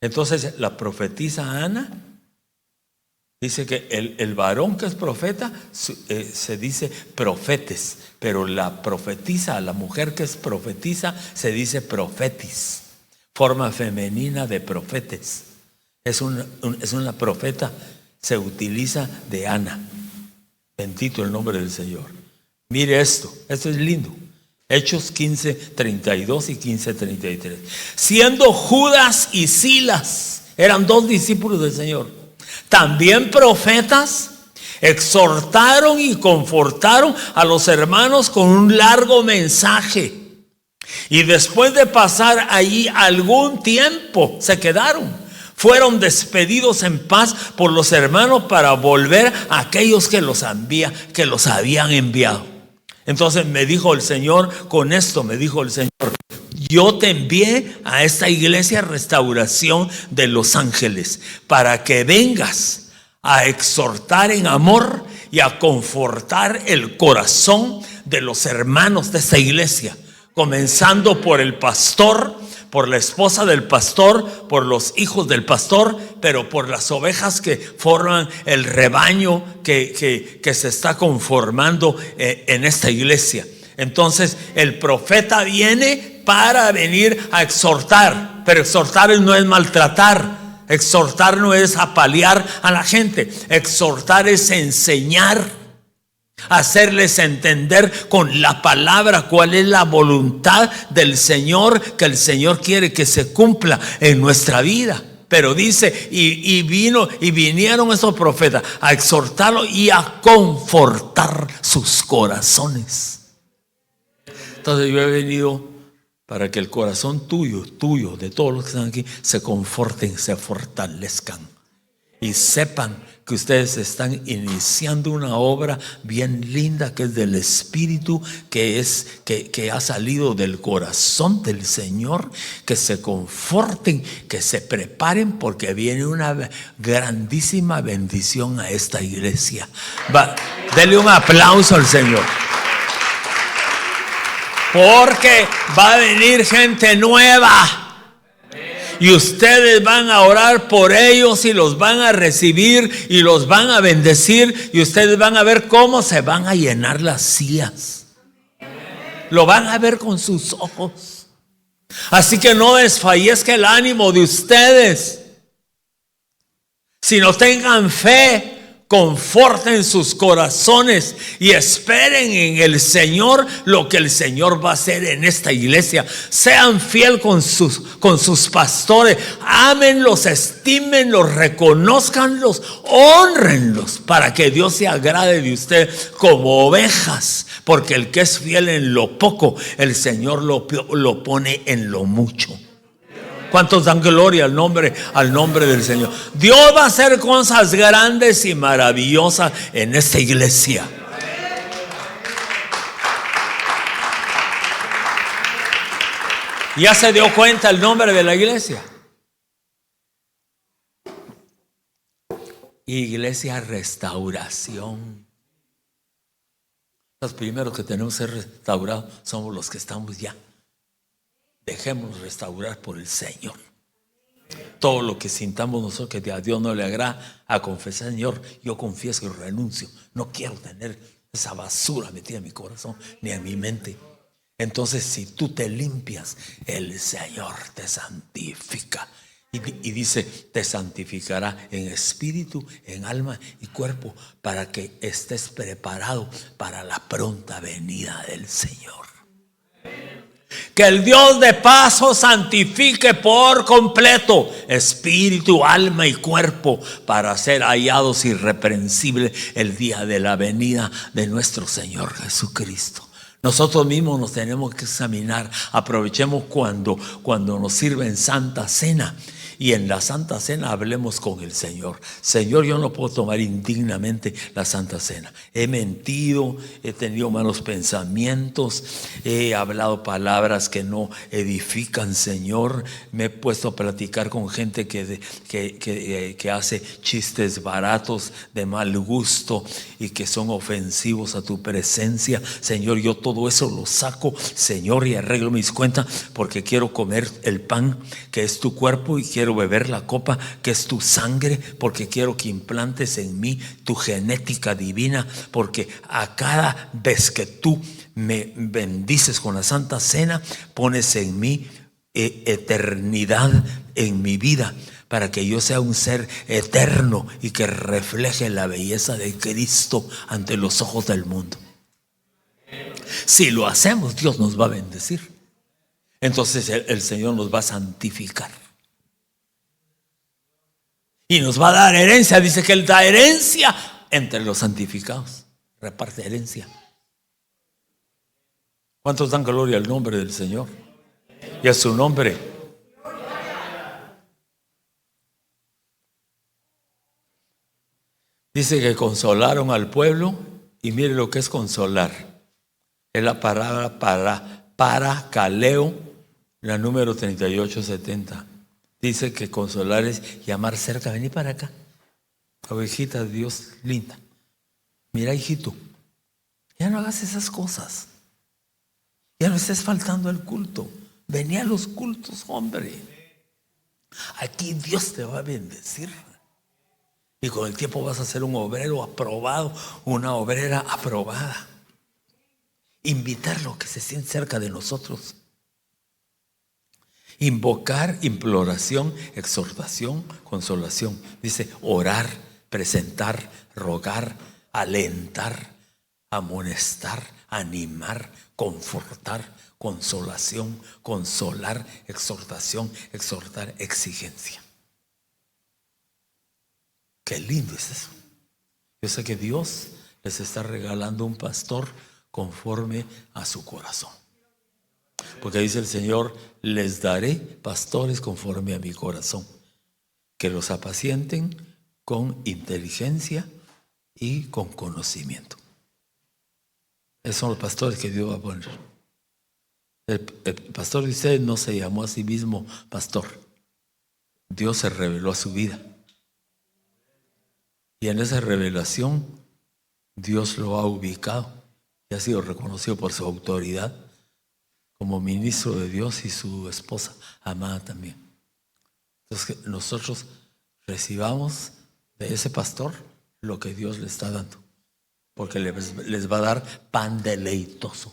Entonces la profetisa Ana dice que el varón que es profeta se dice profetes, pero la profetisa, la mujer que es profetisa, se dice profetis, forma femenina de profetes. Es una profeta, se utiliza de Ana. Bendito el nombre del Señor. Mire esto es lindo. Hechos 15, 32 y 15, 33. Siendo Judas y Silas, eran dos discípulos del Señor, también profetas, exhortaron y confortaron a los hermanos con un largo mensaje. Y después de pasar allí algún tiempo, se quedaron. Fueron despedidos en paz por los hermanos para volver a aquellos que los habían enviado. Entonces me dijo el Señor, con esto me dijo el Señor: yo te envié a esta iglesia Restauración de Los Ángeles para que vengas a exhortar en amor y a confortar el corazón de los hermanos de esta iglesia, comenzando por el pastor, por la esposa del pastor, por los hijos del pastor, pero por las ovejas que forman el rebaño que se está conformando en esta iglesia. Entonces el profeta viene para venir a exhortar, pero exhortar no es maltratar. Exhortar no es apalear a la gente. Exhortar es enseñar, hacerles entender con la palabra cuál es la voluntad del Señor, que el Señor quiere que se cumpla en nuestra vida. Pero dice, y vinieron esos profetas a exhortarlo y a confortar sus corazones. Entonces yo he venido para que el corazón tuyo, de todos los que están aquí, se conforten, se fortalezcan y sepan que ustedes están iniciando una obra bien linda, que es del Espíritu, que ha salido del corazón del Señor. Que se conforten, que se preparen, porque viene una grandísima bendición a esta iglesia. Dele un aplauso al Señor. Porque va a venir gente nueva. Y ustedes van a orar por ellos y los van a recibir y los van a bendecir. Y ustedes van a ver cómo se van a llenar las sillas. Lo van a ver con sus ojos. Así que no desfallezca el ánimo de ustedes, sino tengan fe. Conforten sus corazones y esperen en el Señor lo que el Señor va a hacer en esta iglesia. Sean fiel con sus pastores. Ámenlos, estímenlos, reconózcanlos, honrenlos, para que Dios se agrade de usted como ovejas. Porque el que es fiel en lo poco, el Señor lo pone en lo mucho. ¿Cuántos dan gloria al nombre del Señor? Dios va a hacer cosas grandes y maravillosas en esta iglesia. ¿Ya se dio cuenta el nombre de la iglesia? Iglesia Restauración. Los primeros que tenemos que ser restaurados somos los que estamos ya. Dejémonos restaurar por el Señor. Todo lo que sintamos nosotros que a Dios no le agrada, a confesar: Señor, yo confieso y renuncio. No quiero tener esa basura metida en mi corazón ni en mi mente. Entonces, si tú te limpias, el Señor te santifica. Y dice, te santificará en espíritu, en alma y cuerpo, para que estés preparado para la pronta venida del Señor. Que el Dios de paz os santifique por completo, espíritu, alma y cuerpo, para ser hallados irreprensibles el día de la venida de nuestro Señor Jesucristo. Nosotros mismos nos tenemos que examinar. Aprovechemos cuando nos sirven Santa Cena. Y en la Santa Cena hablemos con el Señor. Señor, yo no puedo tomar indignamente la Santa Cena. He mentido, he tenido malos pensamientos, he hablado palabras que no edifican, Señor. Me he puesto a platicar con gente que hace chistes baratos de mal gusto y que son ofensivos a tu presencia. Señor, yo todo eso lo saco, Señor, y arreglo mis cuentas, porque quiero comer el pan que es tu cuerpo y quiero beber la copa que es tu sangre, porque quiero que implantes en mí tu genética divina, porque a cada vez que tú me bendices con la Santa Cena, pones en mí eternidad en mi vida, para que yo sea un ser eterno y que refleje la belleza de Cristo ante los ojos del mundo. Si lo hacemos, Dios nos va a bendecir. Entonces el Señor nos va a santificar y nos va a dar herencia. Dice que Él da herencia entre los santificados. Reparte herencia. ¿Cuántos dan gloria al nombre del Señor? Y a su nombre. Dice que consolaron al pueblo, y mire lo que es consolar. Es la palabra para caleo, la número 3870. Dice que consolar es llamar cerca, vení para acá. Ovejita de Dios linda. Mira, hijito, ya no hagas esas cosas. Ya no estés faltando al culto. Vení a los cultos, hombre. Aquí Dios te va a bendecir. Y con el tiempo vas a ser un obrero aprobado, una obrera aprobada. Invitarlo, que se siente cerca de nosotros. Invocar, imploración, exhortación, consolación. Dice orar, presentar, rogar, alentar, amonestar, animar, confortar, consolación, consolar, exhortación, exhortar, exigencia. Qué lindo es eso. Yo sé que Dios les está regalando un pastor conforme a su corazón. Porque dice el Señor, les daré pastores conforme a mi corazón, que los apacienten con inteligencia y con conocimiento. Esos son los pastores que Dios va a poner. El pastor de ustedes no se llamó a sí mismo pastor. Dios se reveló a su vida. Y en esa revelación, Dios lo ha ubicado y ha sido reconocido por su autoridad como ministro de Dios y su esposa amada también. Entonces, que nosotros recibamos de ese pastor lo que Dios le está dando, porque les va a dar pan deleitoso.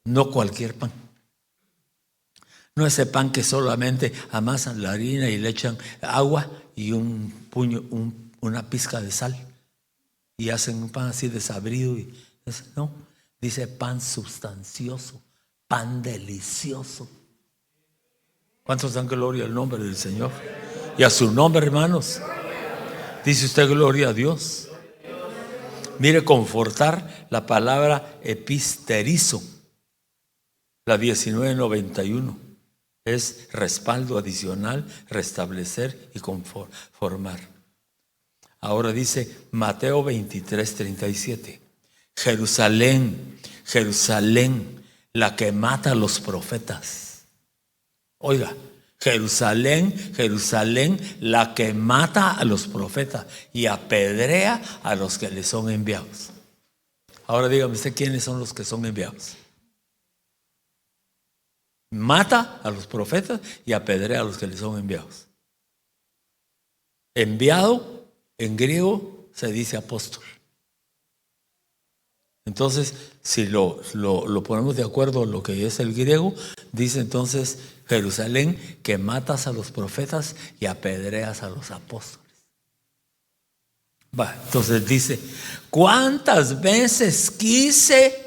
No cualquier pan. No ese pan que solamente amasan la harina y le echan agua y una pizca de sal y hacen un pan así desabrido. No, dice pan sustancioso, pan delicioso. ¿Cuántos dan gloria al nombre del Señor? Y a su nombre, hermanos. Dice usted gloria a Dios. Mire, confortar, la palabra episterizo, la 1991. Es respaldo adicional, restablecer y conformar. Ahora dice Mateo 23:37. Jerusalén, Jerusalén, la que mata a los profetas. Oiga, Jerusalén, Jerusalén, la que mata a los profetas y apedrea a los que le son enviados. Ahora dígame usted, ¿quiénes son los que son enviados? Mata a los profetas y apedrea a los que le son enviados. Enviado en griego se dice apóstol. Entonces, si lo ponemos de acuerdo a lo que es el griego, dice entonces Jerusalén, que matas a los profetas y apedreas a los apóstoles. Entonces dice, ¿cuántas veces quise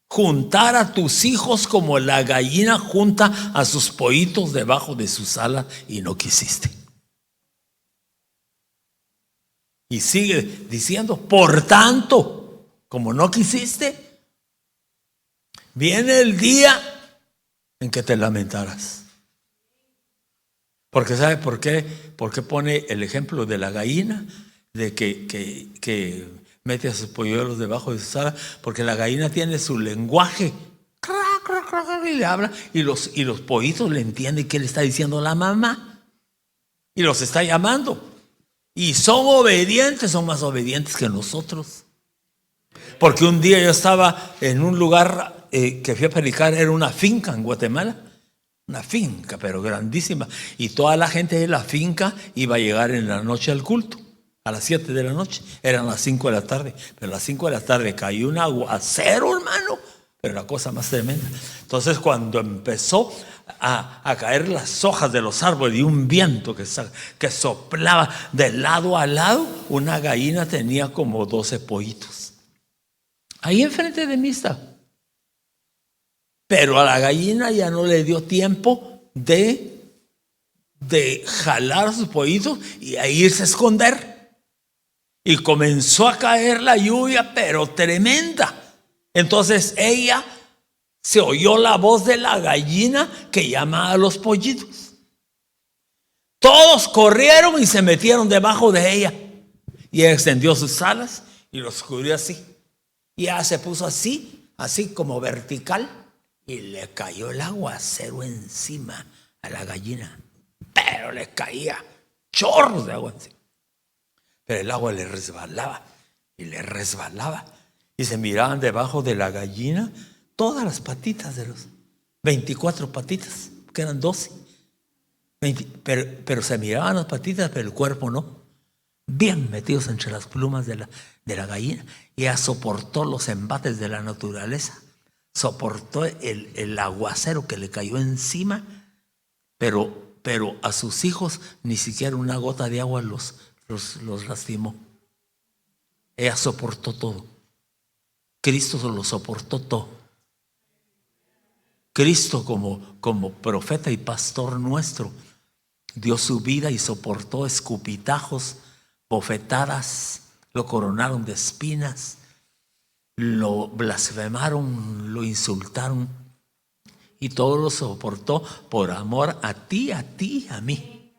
juntar a tus hijos como la gallina junta a sus pollitos debajo de sus alas y no quisiste? Y sigue diciendo, por tanto, como no quisiste, viene el día en que te lamentarás. Porque ¿sabe por qué? Porque pone el ejemplo de la gallina, de que mete a sus polluelos debajo de sus alas, porque la gallina tiene su lenguaje y le habla, y los pollitos le entienden qué le está diciendo la mamá y los está llamando, y son obedientes, son más obedientes que nosotros. Porque un día yo estaba en un lugar que fui a predicar, era una finca en Guatemala, una finca pero grandísima, y toda la gente de la finca iba a llegar en la noche al culto. A las 7 de la noche, eran las 5 de la tarde, pero a las 5 de la tarde cayó un aguacero, hermano, pero la cosa más tremenda. Entonces, cuando empezó a caer las hojas de los árboles y un viento que soplaba de lado a lado, una gallina tenía como 12 pollitos. Ahí enfrente de mí está. Pero a la gallina ya no le dio tiempo de jalar a sus pollitos y a irse a esconder. Y comenzó a caer la lluvia, pero tremenda. Entonces ella se oyó la voz de la gallina que llamaba a los pollitos. Todos corrieron y se metieron debajo de ella. Y ella extendió sus alas y los cubrió así. Y ella se puso así como vertical, y le cayó el aguacero encima a la gallina. Pero le caía chorros de agua encima. Pero el agua le resbalaba y le resbalaba. Y se miraban debajo de la gallina todas las patitas de los 24 patitas, que eran 12. Pero se miraban las patitas, pero el cuerpo no. Bien metidos entre las plumas de la gallina. Y ella soportó los embates de la naturaleza. Soportó el aguacero que le cayó encima. Pero a sus hijos ni siquiera una gota de agua los lastimó. Ella soportó todo. Cristo lo soportó todo. Cristo como profeta y pastor nuestro dio su vida y soportó escupitajos, bofetadas, lo coronaron de espinas, lo blasfemaron, lo insultaron, y todo lo soportó por amor a ti, a mí.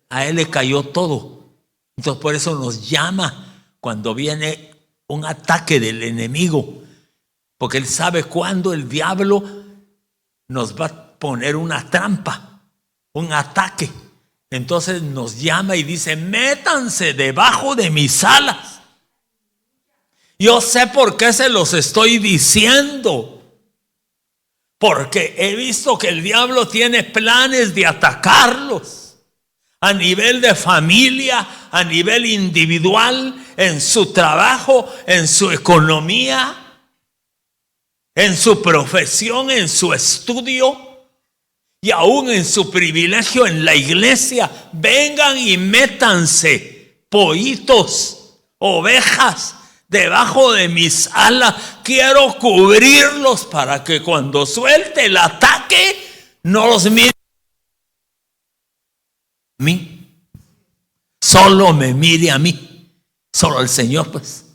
A él le cayó todo. Entonces por eso nos llama cuando viene un ataque del enemigo, porque él sabe cuándo el diablo nos va a poner una trampa, un ataque. Entonces nos llama y dice: métanse debajo de mis alas. Yo sé por qué se los estoy diciendo, porque he visto que el diablo tiene planes de atacarlos a nivel de familia, a nivel individual, en su trabajo, en su economía, en su profesión, en su estudio y aún en su privilegio en la iglesia. Vengan y métanse, pollitos, ovejas, debajo de mis alas. Quiero cubrirlos para que cuando suelte el ataque no los mire a mí, solo me mire a mí, solo el Señor, pues.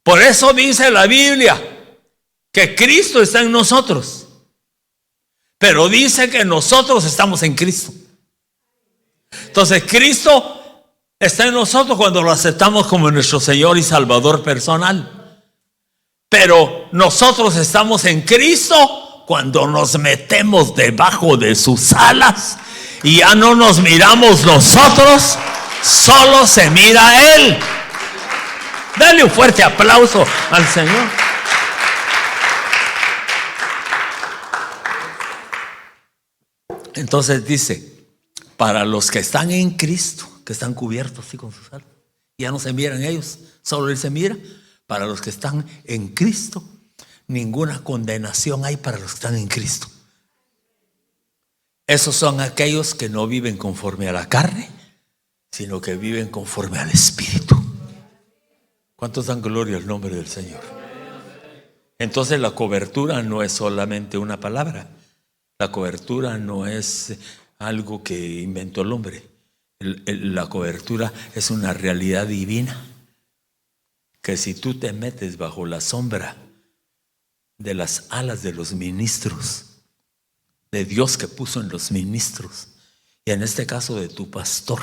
Por eso dice la Biblia que Cristo está en nosotros, pero dice que nosotros estamos en Cristo. Entonces Cristo está en nosotros cuando lo aceptamos como nuestro Señor y Salvador personal, pero nosotros estamos en Cristo cuando nos metemos debajo de sus alas y ya no nos miramos nosotros, solo se mira a Él. Dale un fuerte aplauso al Señor. Entonces dice: para los que están en Cristo, que están cubiertos así con sus alas, ya no se miran ellos, solo Él se mira. Para los que están en Cristo, ninguna condenación hay para los que están en Cristo. Esos son aquellos que no viven conforme a la carne, sino que viven conforme al Espíritu. ¿Cuántos dan gloria al nombre del Señor? Entonces la cobertura no es solamente una palabra. La cobertura no es algo que inventó el hombre. La cobertura es una realidad divina, que si tú te metes bajo la sombra de las alas de los ministros, de Dios que puso en los ministros, y en este caso de tu pastor,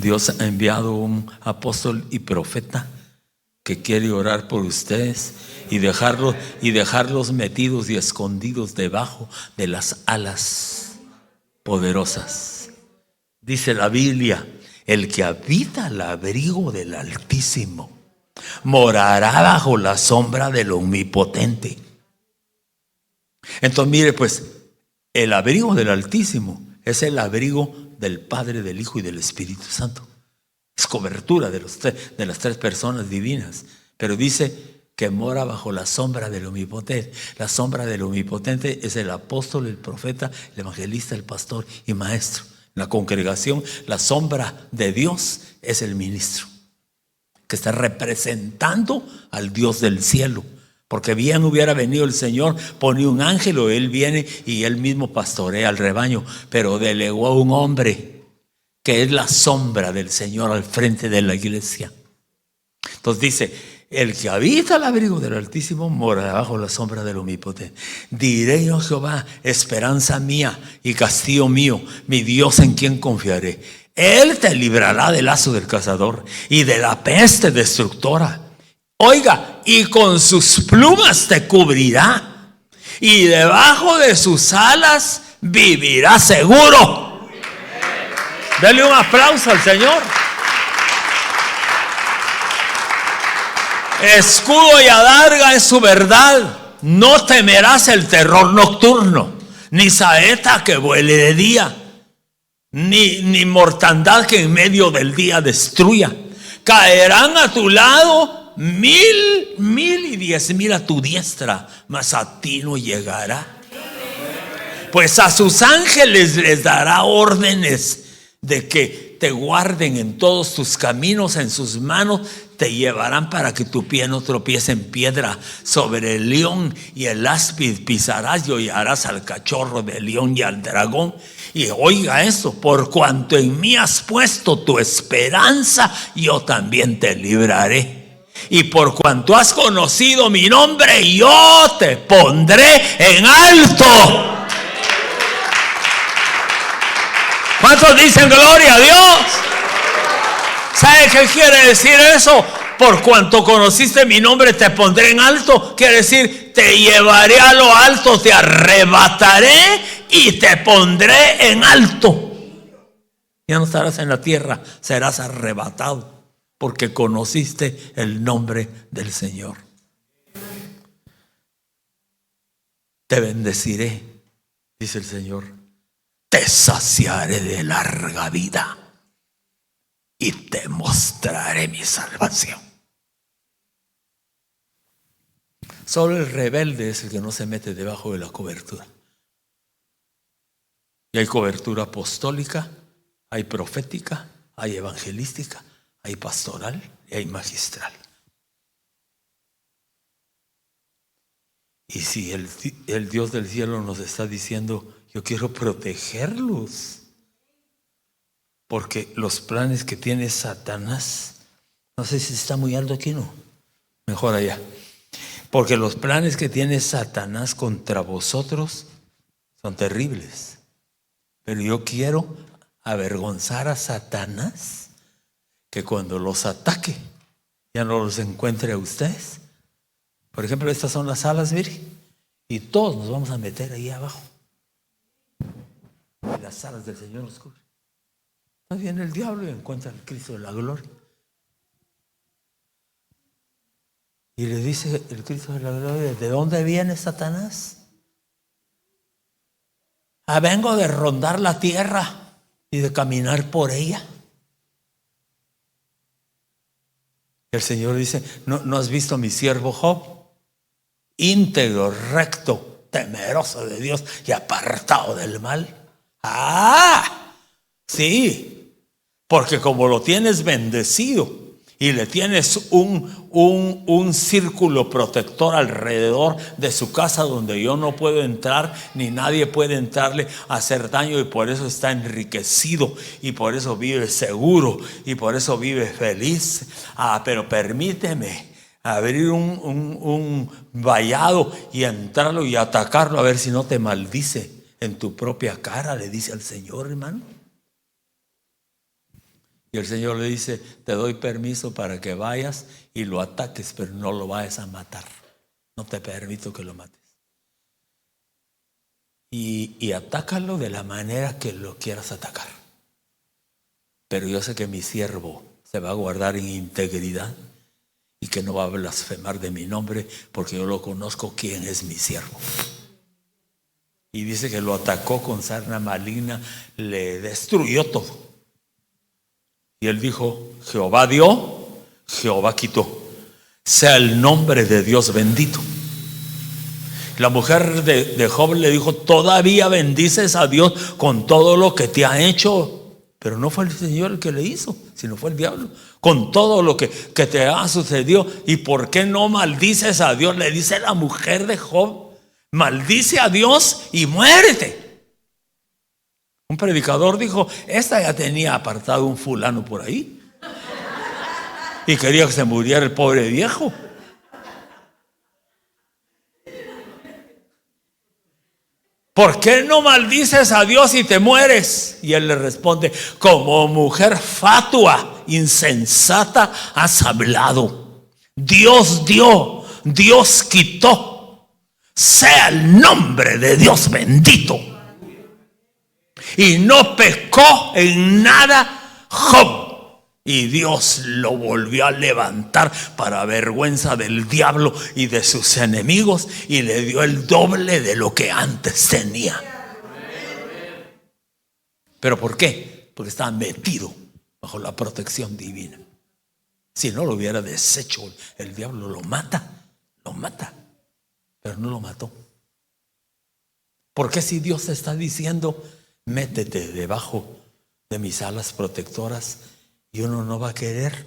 Dios ha enviado un apóstol y profeta que quiere orar por ustedes y dejarlos metidos y escondidos debajo de las alas poderosas. Dice la Biblia: el que habita al abrigo del Altísimo morará bajo la sombra del Omnipotente. Entonces mire, pues, el abrigo del Altísimo es el abrigo del Padre, del Hijo y del Espíritu Santo. Es cobertura de las tres personas divinas. Pero dice que mora bajo la sombra del Omnipotente. La sombra del Omnipotente es el apóstol, el profeta, el evangelista, el pastor y maestro. En la congregación, la sombra de Dios es el ministro, que está representando al Dios del cielo. Porque bien hubiera venido el Señor, ponía un ángel, o Él viene y Él mismo pastorea al rebaño, pero delegó a un hombre que es la sombra del Señor al frente de la iglesia. Entonces dice: el que habita al abrigo del Altísimo mora bajo la sombra del Omnipotente. Diré yo a Jehová, esperanza mía y castillo mío, mi Dios en quien confiaré. Él te librará del lazo del cazador y de la peste destructora. Oiga, y con sus plumas te cubrirá, y debajo de sus alas vivirás seguro. Dale un aplauso al Señor. Escudo y adarga es su verdad. No temerás el terror nocturno, ni saeta que vuele de día, ni mortandad que en medio del día destruya. Caerán a tu lado 1000 y 10,000 a tu diestra, mas a ti no llegará. Pues a sus ángeles les dará órdenes de que te guarden en todos tus caminos, en sus manos te llevarán para que tu pie no tropiece en piedra. Sobre el león y el áspid pisarás y hollarás al cachorro del león y al dragón. Y oiga esto: por cuanto en mí has puesto tu esperanza, yo también te libraré. Y por cuanto has conocido mi nombre, yo te pondré en alto. ¿Cuántos dicen gloria a Dios? ¿Sabe qué quiere decir eso? Por cuanto conociste mi nombre, te pondré en alto. Quiere decir, te llevaré a lo alto, te arrebataré y te pondré en alto. Ya no estarás en la tierra, serás arrebatado, porque conociste el nombre del Señor. Te bendeciré, dice el Señor. Te saciaré de larga vida y te mostraré mi salvación. Solo el rebelde es el que no se mete debajo de la cobertura. Y hay cobertura apostólica, hay profética, hay evangelística, hay pastoral y hay magistral. Y si el Dios del cielo nos está diciendo: yo quiero protegerlos, porque los planes que tiene Satanás, no sé si está muy alto aquí, no, mejor allá, porque los planes que tiene Satanás contra vosotros son terribles, pero yo quiero avergonzar a Satanás, que cuando los ataque ya no los encuentre a ustedes. Por ejemplo, estas son las alas, mire, y todos nos vamos a meter ahí abajo. Y las alas del Señor nos cubren. Entonces viene el diablo y encuentra al Cristo de la gloria. Y le dice el Cristo de la gloria: ¿de dónde viene Satanás? Vengo de rondar la tierra y de caminar por ella. Y el Señor dice: ¿No has visto a mi siervo Job? Íntegro, recto, temeroso de Dios y apartado del mal. Sí, porque como lo tienes bendecido y le tienes un círculo protector alrededor de su casa, donde yo no puedo entrar ni nadie puede entrarle a hacer daño, y por eso está enriquecido y por eso vive seguro y por eso vive feliz. Pero permíteme abrir un vallado y entrarlo y atacarlo, a ver si no te maldice en tu propia cara, le dice al Señor, hermano. Y el Señor le dice: te doy permiso para que vayas y lo ataques, pero no lo vayas a matar. No te permito que lo mates. Y atácalo de la manera que lo quieras atacar. Pero yo sé que mi siervo se va a guardar en integridad y que no va a blasfemar de mi nombre, porque yo lo conozco, quién es mi siervo. Y dice que lo atacó con sarna maligna, le destruyó todo. Y él dijo: Jehová dio, Jehová quitó. Sea el nombre de Dios bendito. La mujer de Job le dijo: todavía bendices a Dios con todo lo que te ha hecho. Pero no fue el Señor el que le hizo, sino fue el diablo. Con todo lo que te ha sucedido. ¿Y por qué no maldices a Dios? Le dice la mujer de Job: maldice a Dios y muérete. Un predicador dijo, esta ya tenía apartado un fulano por ahí y quería que se muriera el pobre viejo. ¿Por qué no maldices a Dios y te mueres? Y él le responde, como mujer fatua, insensata, has hablado. Dios dio, Dios quitó. Sea el nombre de Dios bendito. Y no pecó en nada Job. Y Dios lo volvió a levantar para vergüenza del diablo y de sus enemigos, y le dio el doble de lo que antes tenía. ¿Pero por qué? Porque estaba metido bajo la protección divina. Si no lo hubiera deshecho, el diablo lo mata, pero no lo mató. ¿Por qué si Dios te está diciendo, métete debajo de mis alas protectoras, y uno no va a querer?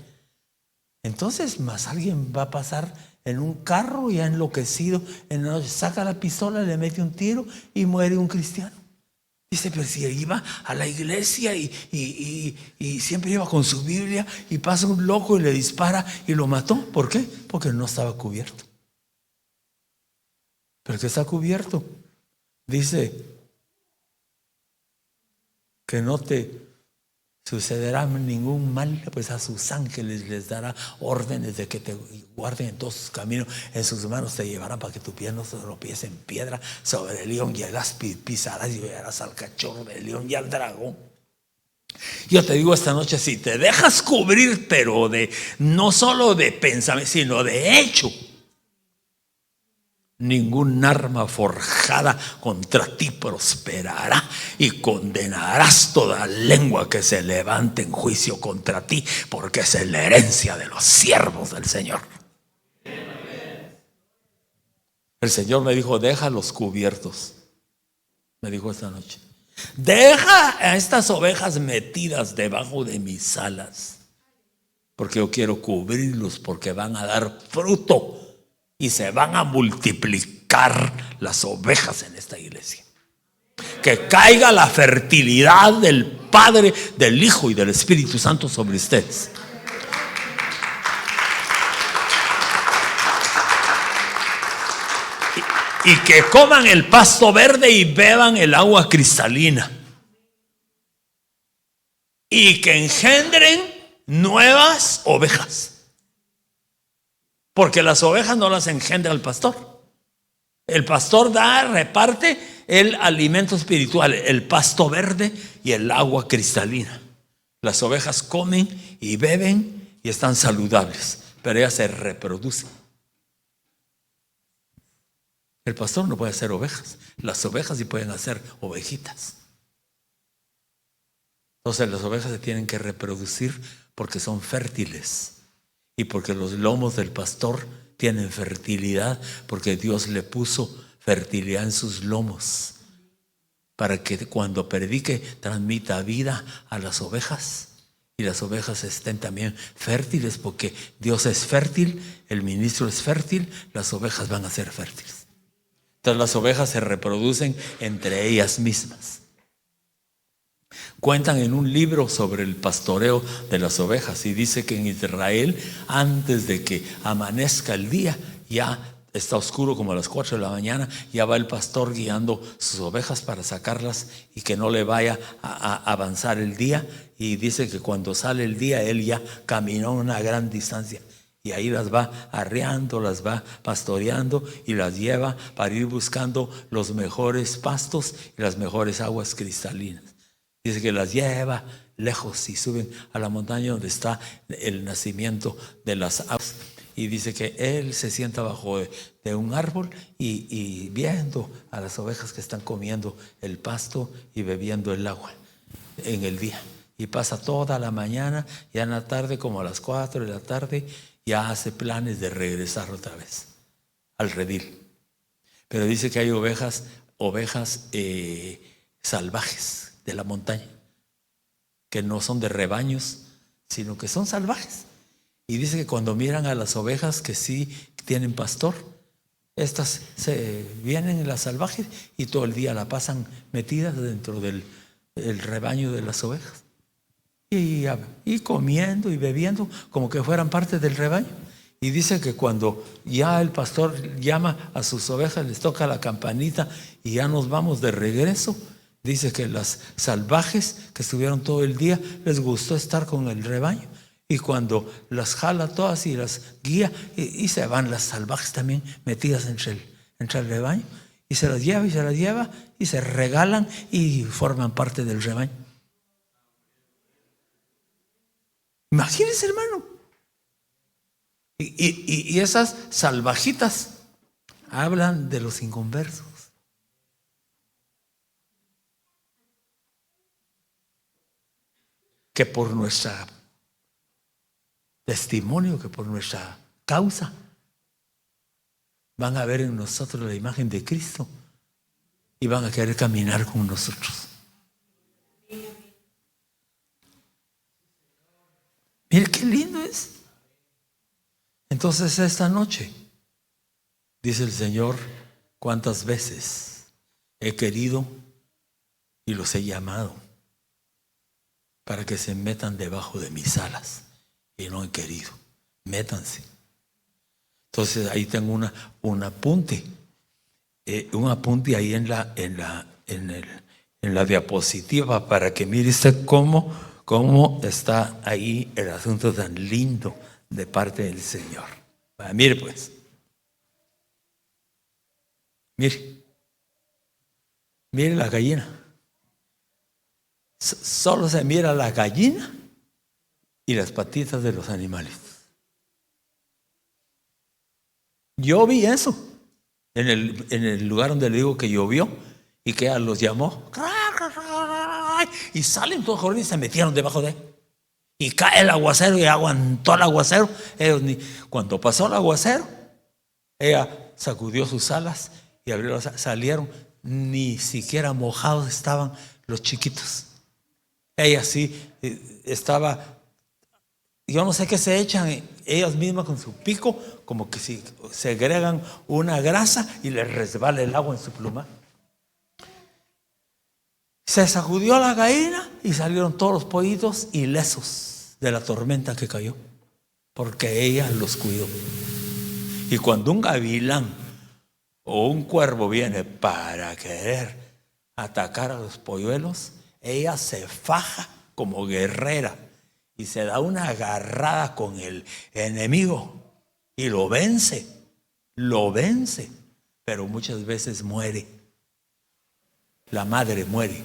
Entonces más alguien va a pasar en un carro ya enloquecido, en la noche saca la pistola, le mete un tiro y muere un cristiano. Dice, pero si iba a la iglesia y siempre iba con su Biblia, y pasa un loco y le dispara y lo mató. ¿Por qué? Porque no estaba cubierto. Pero que está cubierto, dice que no te sucederá ningún mal, pues a sus ángeles les dará órdenes de que te guarden en todos sus caminos, en sus manos te llevarán para que tu pie no se tropiece en piedra. Sobre el león y el áspid pisarás, y verás al cachorro del león y al dragón. Yo te digo esta noche, si te dejas cubrir, pero no solo de pensamiento, sino de hecho, ningún arma forjada contra ti prosperará, y condenarás toda lengua que se levante en juicio contra ti, porque es la herencia de los siervos del Señor. El Señor me dijo, déjalos cubiertos. Me dijo esta noche, deja a estas ovejas metidas debajo de mis alas, porque yo quiero cubrirlos, porque van a dar fruto y se van a multiplicar las ovejas en esta iglesia. Que caiga la fertilidad del Padre, del Hijo y del Espíritu Santo sobre ustedes. Y que coman el pasto verde y beban el agua cristalina. Y que engendren nuevas ovejas. Porque las ovejas no las engendra el pastor. El pastor reparte el alimento espiritual, el pasto verde y el agua cristalina. Las ovejas comen y beben y están saludables, pero ellas se reproducen. El pastor no puede hacer ovejas. Las ovejas sí pueden hacer ovejitas. Entonces las ovejas se tienen que reproducir porque son fértiles. Y porque los lomos del pastor tienen fertilidad, porque Dios le puso fertilidad en sus lomos, para que cuando predique transmita vida a las ovejas, y las ovejas estén también fértiles, porque Dios es fértil, el ministro es fértil, las ovejas van a ser fértiles. Entonces las ovejas se reproducen entre ellas mismas. Cuentan en un libro sobre el pastoreo de las ovejas, y dice que en Israel, antes de que amanezca el día, ya está oscuro, como a las 4 de la mañana, ya va el pastor guiando sus ovejas para sacarlas y que no le vaya a avanzar el día. Y dice que cuando sale el día, él ya caminó una gran distancia, y ahí las va arreando, las va pastoreando y las lleva para ir buscando los mejores pastos y las mejores aguas cristalinas. Dice que las lleva lejos y suben a la montaña donde está el nacimiento de las aguas. Y dice que él se sienta bajo de un árbol y viendo a las ovejas que están comiendo el pasto y bebiendo el agua en el día. Y pasa toda la mañana, ya en la tarde, como a las 4 de la tarde, ya hace planes de regresar otra vez al redil. Pero dice que hay ovejas salvajes de la montaña, que no son de rebaños, sino que son salvajes. Y dice que cuando miran a las ovejas que sí tienen pastor, estas se vienen las salvajes y todo el día la pasan metidas dentro del el rebaño de las ovejas. Y comiendo y bebiendo como que fueran parte del rebaño. Y dice que cuando ya el pastor llama a sus ovejas, les toca la campanita y ya nos vamos de regreso, dice que las salvajes que estuvieron todo el día les gustó estar con el rebaño. Y cuando las jala todas y las guía, y se van las salvajes también metidas entre el rebaño, y se las lleva y se regalan y forman parte del rebaño. Imagínense, hermano. Y esas salvajitas hablan de los inconversos. Que por nuestro testimonio, que por nuestra causa, van a ver en nosotros la imagen de Cristo y van a querer caminar con nosotros. Mire qué lindo es. Entonces esta noche, dice el Señor, cuántas veces he querido y los he llamado para que se metan debajo de mis alas y no he querido. Métanse. Entonces ahí tengo un apunte ahí en la diapositiva para que mire usted cómo está ahí el asunto tan lindo de parte del Señor. Mire pues. Mire la gallina. Solo se mira la gallina y las patitas de los animales. Yo vi eso en el lugar donde le digo que llovió y que ella los llamó y salen todos corriendo y se metieron debajo de él. Y cae el aguacero y aguantó el aguacero. Cuando pasó el aguacero, ella sacudió sus alas y abrió las alas. Salieron, ni siquiera mojados estaban los chiquitos. Ella sí estaba, yo no sé qué se echan ellas mismas con su pico, como que si segregan una grasa y les resbala el agua en su pluma. Se sacudió la gallina y salieron todos los pollitos ilesos de la tormenta que cayó, porque ella los cuidó. Y cuando un gavilán o un cuervo viene para querer atacar a los polluelos, ella se faja como guerrera y se da una agarrada con el enemigo y lo vence, pero muchas veces muere. La madre muere,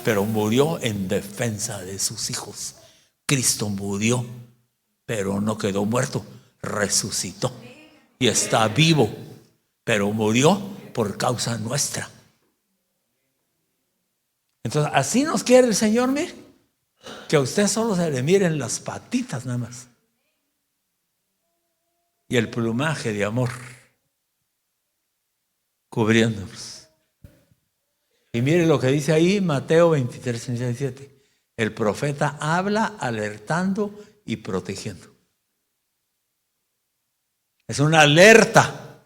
pero murió en defensa de sus hijos. Cristo murió, pero no quedó muerto, resucitó y está vivo, pero murió por causa nuestra. Entonces, así nos quiere el Señor, mire, que a usted solo se le miren las patitas nada más y el plumaje de amor cubriéndonos. Y mire lo que dice ahí Mateo 23:37. El profeta habla alertando y protegiendo. Es una alerta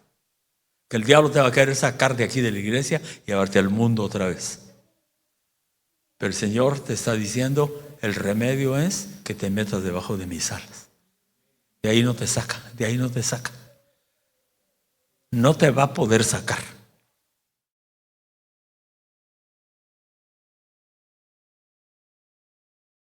que el diablo te va a querer sacar de aquí de la iglesia y llevarte al mundo otra vez. Pero el Señor te está diciendo, el remedio es que te metas debajo de mis alas. De ahí no te saca, de ahí no te saca. No te va a poder sacar.